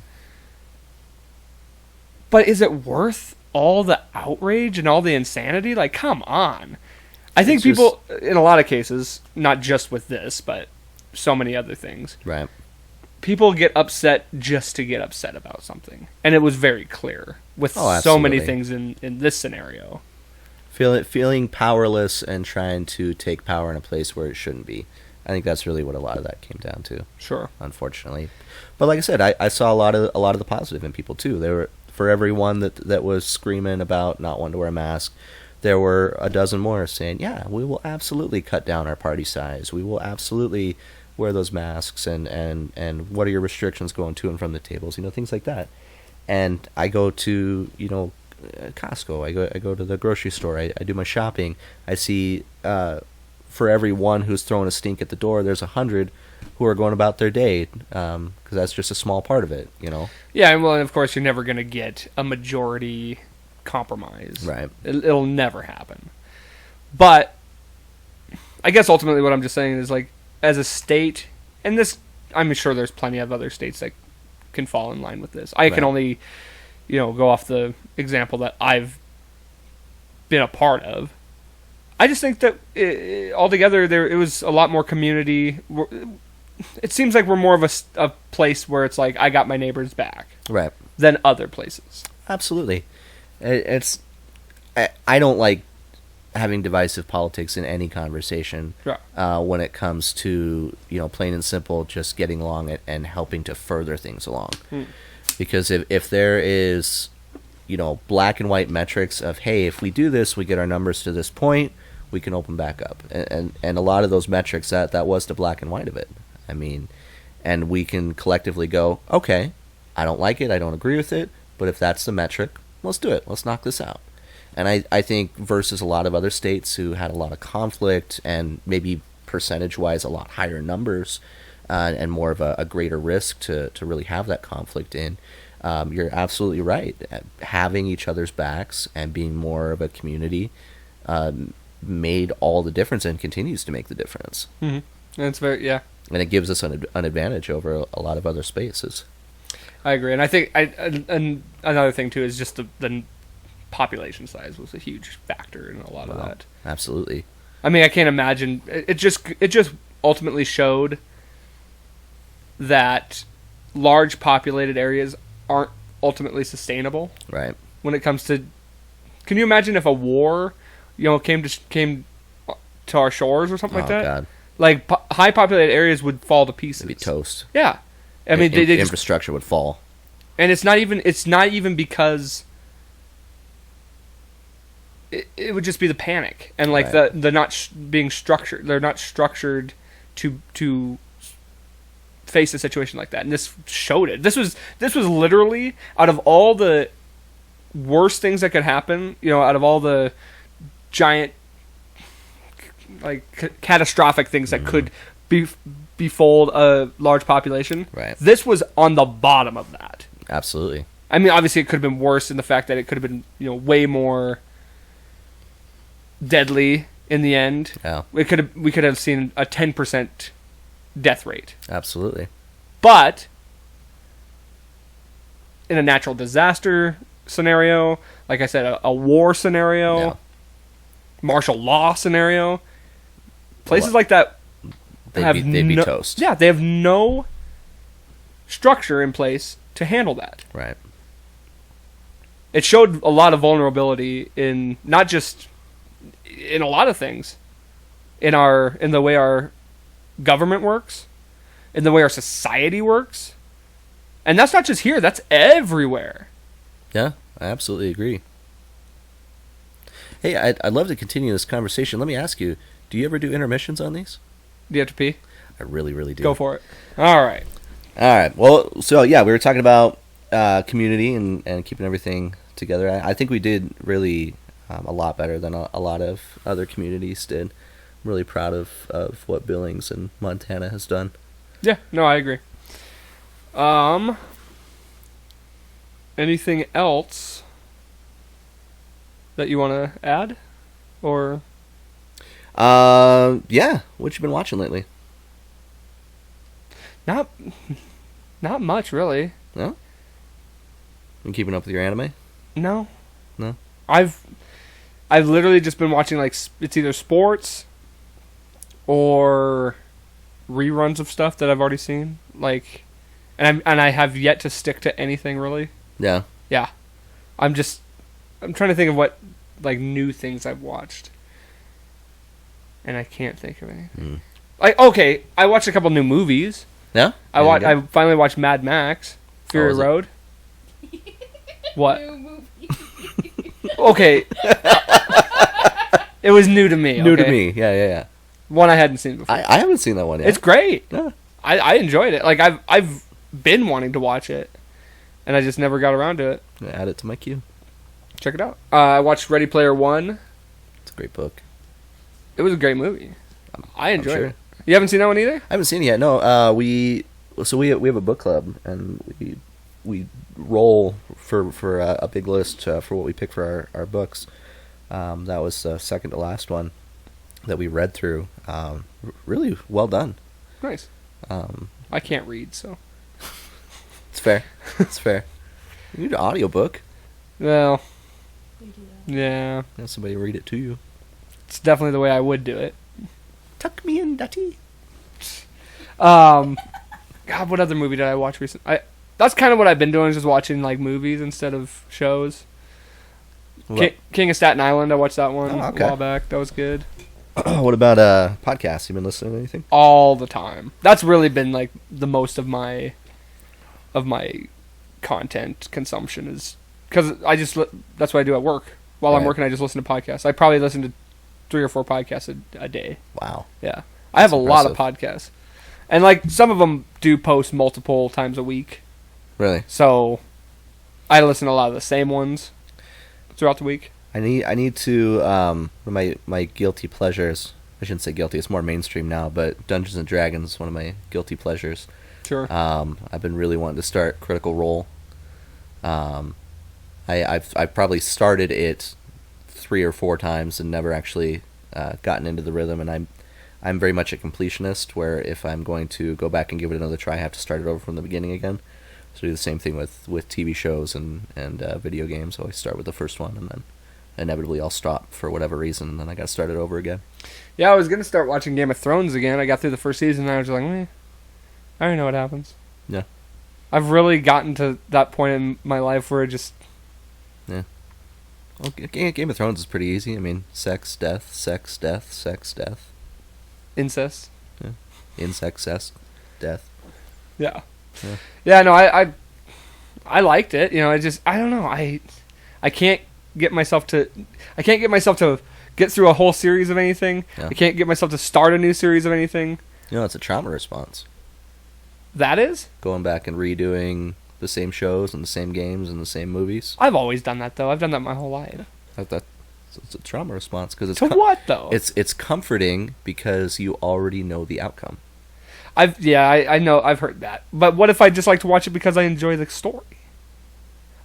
But is it worth all the outrage and all the insanity? Come on. I think people, in a lot of cases, not just with this, but so many other things. Right. People get upset just to get upset about something. And it was very clear with so many things in this scenario. Feeling powerless and trying to take power in a place where it shouldn't be. I think that's really what a lot of that came down to. Sure. Unfortunately. But like I said, I saw a lot of the positive in people too. There were, for everyone that was screaming about not wanting to wear a mask, there were a dozen more saying, yeah, we will absolutely cut down our party size. We will absolutely wear those masks, and what are your restrictions going to and from the tables, things like that. And I go to, Costco, I go to the grocery store, I do my shopping, I see, for every one who's throwing a stink at the door, there's 100 who are going about their day, because that's just a small part of it, Yeah, well, and of course, you're never going to get a majority compromise. Right. It'll never happen. But I guess ultimately what I'm just saying is, as a state, and this, I'm sure there's plenty of other states that can fall in line with this. I can only, go off the example that I've been a part of. I just think that altogether it was a lot more community. It seems like we're more of a place where it's I got my neighbor's back, right, than other places. Absolutely. I don't like having divisive politics in any conversation. Yeah. When it comes to, plain and simple, just getting along and helping to further things along. Because if there is, black and white metrics of, hey, if we do this, we get our numbers to this point, we can open back up. And a lot of those metrics, that was the black and white of it. I mean, and we can collectively go, okay, I don't like it, I don't agree with it, but if that's the metric, let's do it. Let's knock this out. And I think versus a lot of other states who had a lot of conflict and maybe percentage-wise a lot higher numbers and more of a greater risk to really have that conflict in, you're absolutely right. Having each other's backs and being more of a community made all the difference and continues to make the difference. Mm-hmm. That's very, yeah. And it gives us an advantage over a lot of other spaces. I agree. And I think and another thing, too, is just the population size was a huge factor in a lot of that. Absolutely. I mean, I can't imagine. It just ultimately showed that large populated areas aren't ultimately sustainable. Right. When it comes to, can you imagine if a war, came to our shores or something like that? Oh God. Like high populated areas would fall to pieces. It'd be toast. Yeah. I mean, they infrastructure would fall. And it's not even because it would just be the panic and like right. the not being structured. They're not structured to face a situation like that. And this showed it. This was literally, out of all the worst things that could happen, out of all the giant catastrophic things that could befold a large population. Right. This was on the bottom of that. Absolutely. I mean, obviously, it could have been worse in the fact that it could have been, way more deadly in the end. Yeah. We could have seen a 10% death rate. Absolutely. But in a natural disaster scenario, like I said, a war scenario, yeah. martial law scenario, places like that they'd be toast. Yeah, they have no structure in place to handle that. Right. It showed a lot of vulnerability in not just in a lot of things, in the way our government works, in the way our society works, and that's not just here. That's everywhere. Yeah, I absolutely agree. Hey, I'd love to continue this conversation. Let me ask you: do you ever do intermissions on these? Do you have to pee? I really, really do. Go for it. All right. Well, so yeah, we were talking about community and keeping everything together. I think we did really a lot better than a lot of other communities did. I'm really proud of what Billings and Montana has done. Yeah, no, I agree. Anything else that you want to add? Or yeah, what you been watching lately? Not much, really. No? Been keeping up with your anime? No. No? I've literally just been watching, like, it's either sports or reruns of stuff that I've already seen. Like, and I have yet to stick to anything, really. Yeah. Yeah. I'm trying to think of what, like, new things I've watched. And I can't think of anything. Like, okay, I watched a couple new movies. Yeah? I finally watched Mad Max, Fury Road. What? New movie. Okay. It was new to me. New to me. Yeah. One I hadn't seen before. I haven't seen that one yet. It's great. Yeah. I enjoyed it. Like, I've been wanting to watch it, and I just never got around to it. Add it to my queue. Check it out. I watched Ready Player One. It's a great book. It was a great movie. I enjoyed sure. it. You haven't seen that one either? I haven't seen it yet. No. We have a book club, and we roll for a big list for what we pick for our books. That was the second to last one that we read through. Really well done. Nice. I can't read, so it's fair. It's fair. You need an audiobook. Well, We do that. yeah. Have somebody read it to you. It's definitely the way I would do it. Tuck me in, Dutty. God, what other movie did I watch recently? That's kind of what I've been doing, is just watching like movies instead of shows. King of Staten Island. I watched that one Oh, okay. a while back. That was good. What about podcasts? You been listening to anything? All the time. That's really been like the most of my content consumption is because that's what I do at work. While I'm Right. working, I just listen to podcasts. I probably listen to 3 or 4 podcasts a day. Wow. Yeah, I have a lot of impressive. podcasts, and like some of them do post multiple times a week. Really? So I listen to a lot of the same ones throughout the week. I need to my guilty pleasures. I shouldn't say guilty. It's more mainstream now, but Dungeons and Dragons is one of my guilty pleasures. Sure. I've been really wanting to start Critical Role. I've probably started it 3 or 4 times and never actually gotten into the rhythm. And I'm very much a completionist, where if I'm going to go back and give it another try, I have to start it over from the beginning again. So I do the same thing with TV shows and video games. I always start with the first one, and then inevitably I'll stop for whatever reason, and then I got to start it over again. Yeah, I was gonna start watching Game of Thrones again. I got through the first season, and I was just like, I already know what happens. Yeah. I've really gotten to that point in my life where it just... Well, Game of Thrones is pretty easy. I mean, sex, death, sex, death, sex, death. Incest. Yeah. Insect, cess, death. Yeah. Yeah. Yeah, no, I liked it. You know, I don't know. I can't get myself to get through a whole series of anything. Yeah. I can't get myself to start a new series of anything. You know, it's a trauma response. That is? Going back and redoing the same shows and the same games and the same movies. I've always done that, though. I've done that my whole life. It's a trauma response because it's To what, though? It's comforting because you already know the outcome. I know, I've heard that. But what if I just like to watch it because I enjoy the story?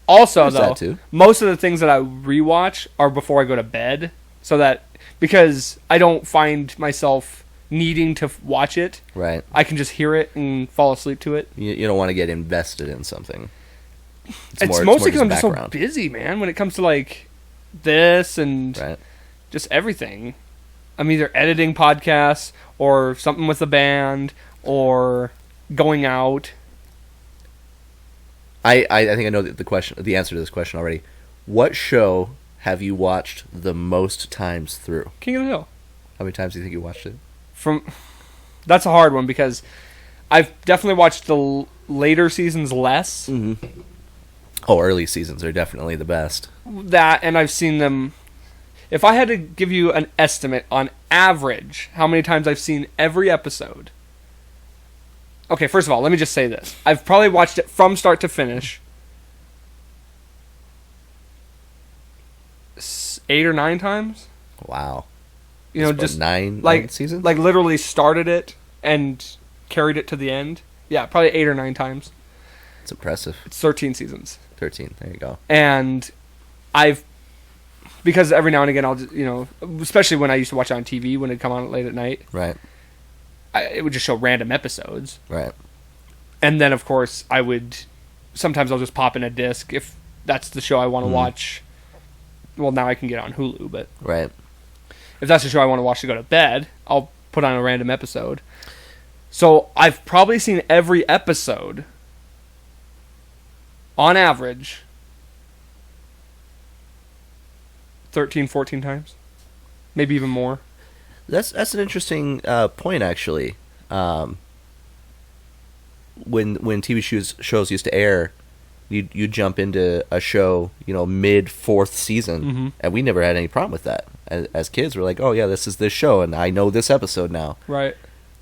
Also, There's though, that too. most of the things that I rewatch are before I go to bed, so that because I don't find myself needing to watch it, Right. I can just hear it and fall asleep to it. You don't want to get invested in something. It's more mostly because I'm just so background. busy, man. When it comes to like this and Right. just everything, I'm either editing podcasts or something with the band or going out. I think I know the answer to this question already. What show have you watched the most times through? King of the Hill. How many times do you think you watched it? That's a hard one because I've definitely watched the later seasons less. Mm-hmm. Oh, early seasons are definitely the best. That, and I've seen them. If I had to give you an estimate on average, how many times I've seen every episode. Okay, first of all, let me just say this. I've probably watched it from start to finish 8 or 9 times. Wow. You know, It's just what, nine like seasons? like literally started it and carried it to the end. Yeah, probably 8 or 9 times. It's impressive. It's 13 seasons. 13. There you go. And because every now and again I'll just, you know, especially when I used to watch it on TV when it'd come on late at night, Right. it would just show random episodes. Right. And then of course sometimes I'll just pop in a disc if that's the show I want to watch. Well, now I can get it on Hulu, but Right. if that's the show I want to watch to go to bed, I'll put on a random episode. So I've probably seen every episode on average 13, 14 times. Maybe even more. That's an interesting point, actually. When TV shows used to air, you jump into a show, you know, mid 4th season, and we never had any problem with that. As kids, we're like, oh yeah, this is this show, and I know this episode now. Right.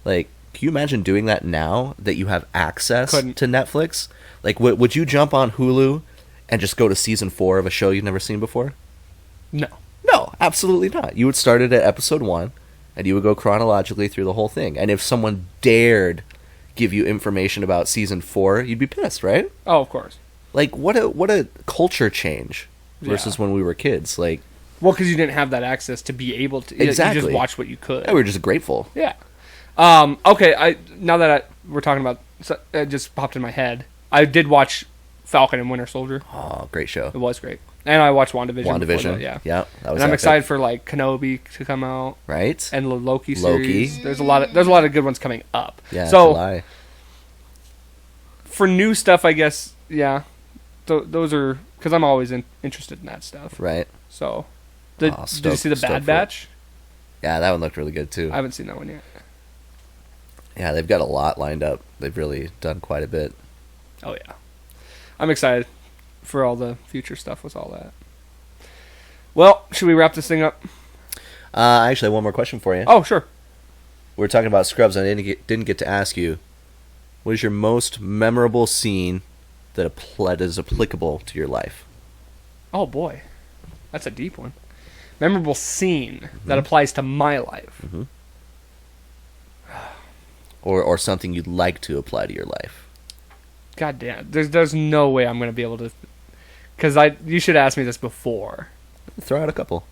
Like, can you imagine doing that now that you have access Couldn't. to Netflix? Like, would you jump on Hulu and just go to season 4 of a show you've never seen before? No. No, absolutely not. You would start it at episode 1, and you would go chronologically through the whole thing. And if someone dared give you information about season 4, you'd be pissed, right? Oh, of course. Like, what a culture change versus when we were kids. Like, Well, because you didn't have that access to be able to. Exactly. You just watched what you could. we were just grateful. Yeah. Okay. Now that we're talking about, it just popped in my head. I did watch Falcon and Winter Soldier. Oh, great show. It was great, and I watched WandaVision. before WandaVision. that, yeah. Yeah, that was And I'm epic. excited for like Kenobi to come out Right? and the Loki Loki. series. There's a lot of good ones coming up. Yeah, So July. for new stuff, I guess, yeah, those are because I'm always interested in that stuff. Right. So, did you see the Bad Batch? Yeah, that one looked really good too. I haven't seen that one yet. Yeah, they've got a lot lined up. They've really done quite a bit. Oh yeah, I'm excited for all the future stuff with all that. Well, should we wrap this thing up? I actually have one more question for you. Oh, sure. We were talking about Scrubs, and I didn't get to ask you, what is your most memorable scene that is applicable to your life? Oh boy, that's a deep one. Memorable scene that applies to my life. Mm-hmm. Or something you'd like to apply to your life. God damn, there's no way I'm gonna be able to, because you should ask me this before. Throw out a couple.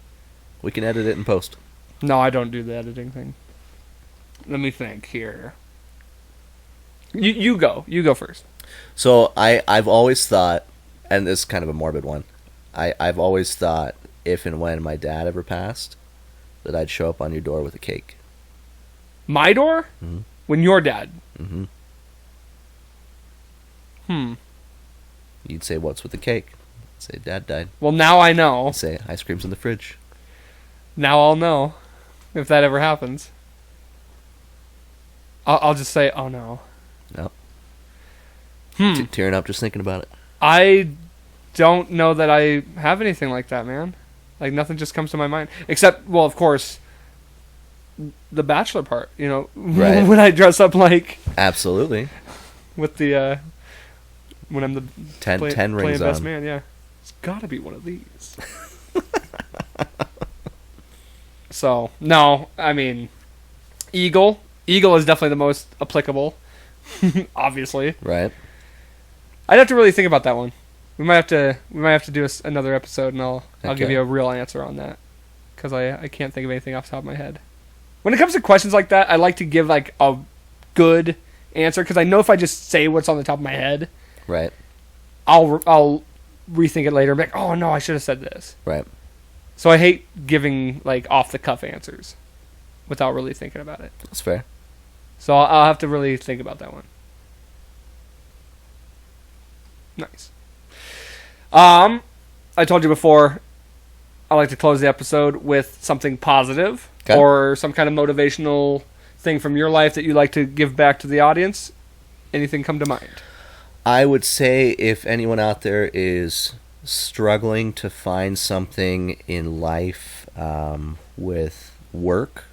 We can edit it in post. No, I don't do the editing thing. Let me think here. You go first. So I've always thought, and this is kind of a morbid one, I've always thought if and when my dad ever passed, that I'd show up on your door with a cake. My door? Mm-hmm. When your dad? Mm-hmm. You'd say, "What's with the cake?" I'd say, "Dad died." Well, now I know. I'd say, "Ice cream's in the fridge." Now I'll know if that ever happens. I'll just say, "Oh no." No. Hmm. Tearing up just thinking about it. I don't know that I have anything like that, man. Like, nothing just comes to my mind. Except, well, of course, the Bachelor part, you know. Right. When I dress up like... Absolutely. With the, when I'm the... 10 rings playing best on. man, yeah. It's gotta be one of these. So, no, I mean, Eagle. Eagle is definitely the most applicable. Obviously. Right. I'd have to really think about that one. We might have to do another episode, and I'll give you a real answer on that, because I can't think of anything off the top of my head. When it comes to questions like that, I like to give like a good answer, because I know if I just say what's on the top of my head, Right. I'll rethink it later and be like, oh no, I should have said this. Right. So I hate giving like off the cuff answers without really thinking about it. That's fair. So I'll have to really think about that one. Nice. I told you before, I like to close the episode with something positive, Okay. or some kind of motivational thing from your life that you like to give back to the audience. Anything come to mind? I would say if anyone out there is struggling to find something in life with work,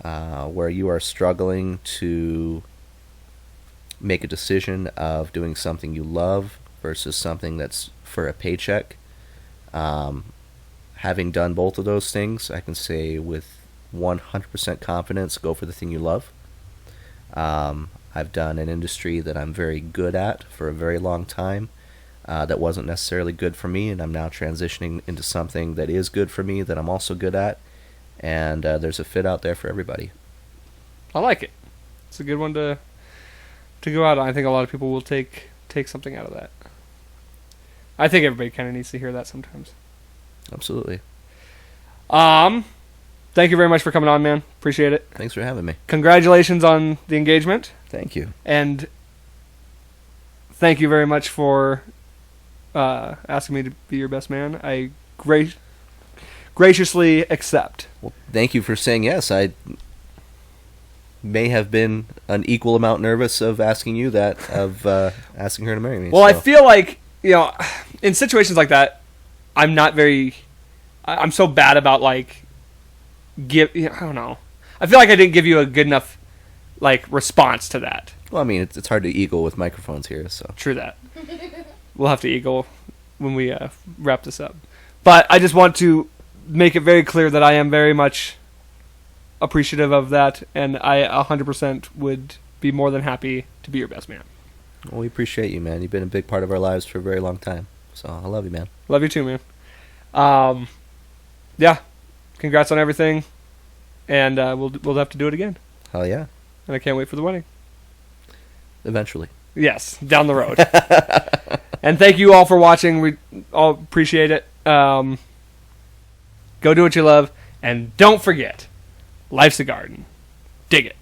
where you are struggling to make a decision of doing something you love versus something that's for a paycheck, having done both of those things, I can say with 100% confidence, go for the thing you love. I've done an industry that I'm very good at for a very long time, that wasn't necessarily good for me, and I'm now transitioning into something that is good for me, that I'm also good at, and there's a fit out there for everybody. I like it. It's a good one to go out on. I think a lot of people will take something out of that. I think everybody kind of needs to hear that sometimes. Absolutely. Thank you very much for coming on, man. Appreciate it. Thanks for having me. Congratulations on the engagement. Thank you. And thank you very much for asking me to be your best man. I graciously accept. Well, thank you for saying yes. I may have been an equal amount nervous of asking you that, of asking her to marry me. Well, so. I feel like, in situations like that, I'm so bad about, like, I don't know. I feel like I didn't give you a good enough, like, response to that. Well, I mean, it's hard to eagle with microphones here, so. True that. We'll have to eagle when we wrap this up. But I just want to make it very clear that I am very much appreciative of that, and I 100% would be more than happy to be your best man. Well, we appreciate you, man. You've been a big part of our lives for a very long time. So I love you, man. Love you too, man. Yeah. Congrats on everything, and we'll have to do it again. Hell yeah. And I can't wait for the wedding. Eventually. Yes, down the road. And thank you all for watching. We all appreciate it. Go do what you love, and don't forget, life's a garden. Dig it.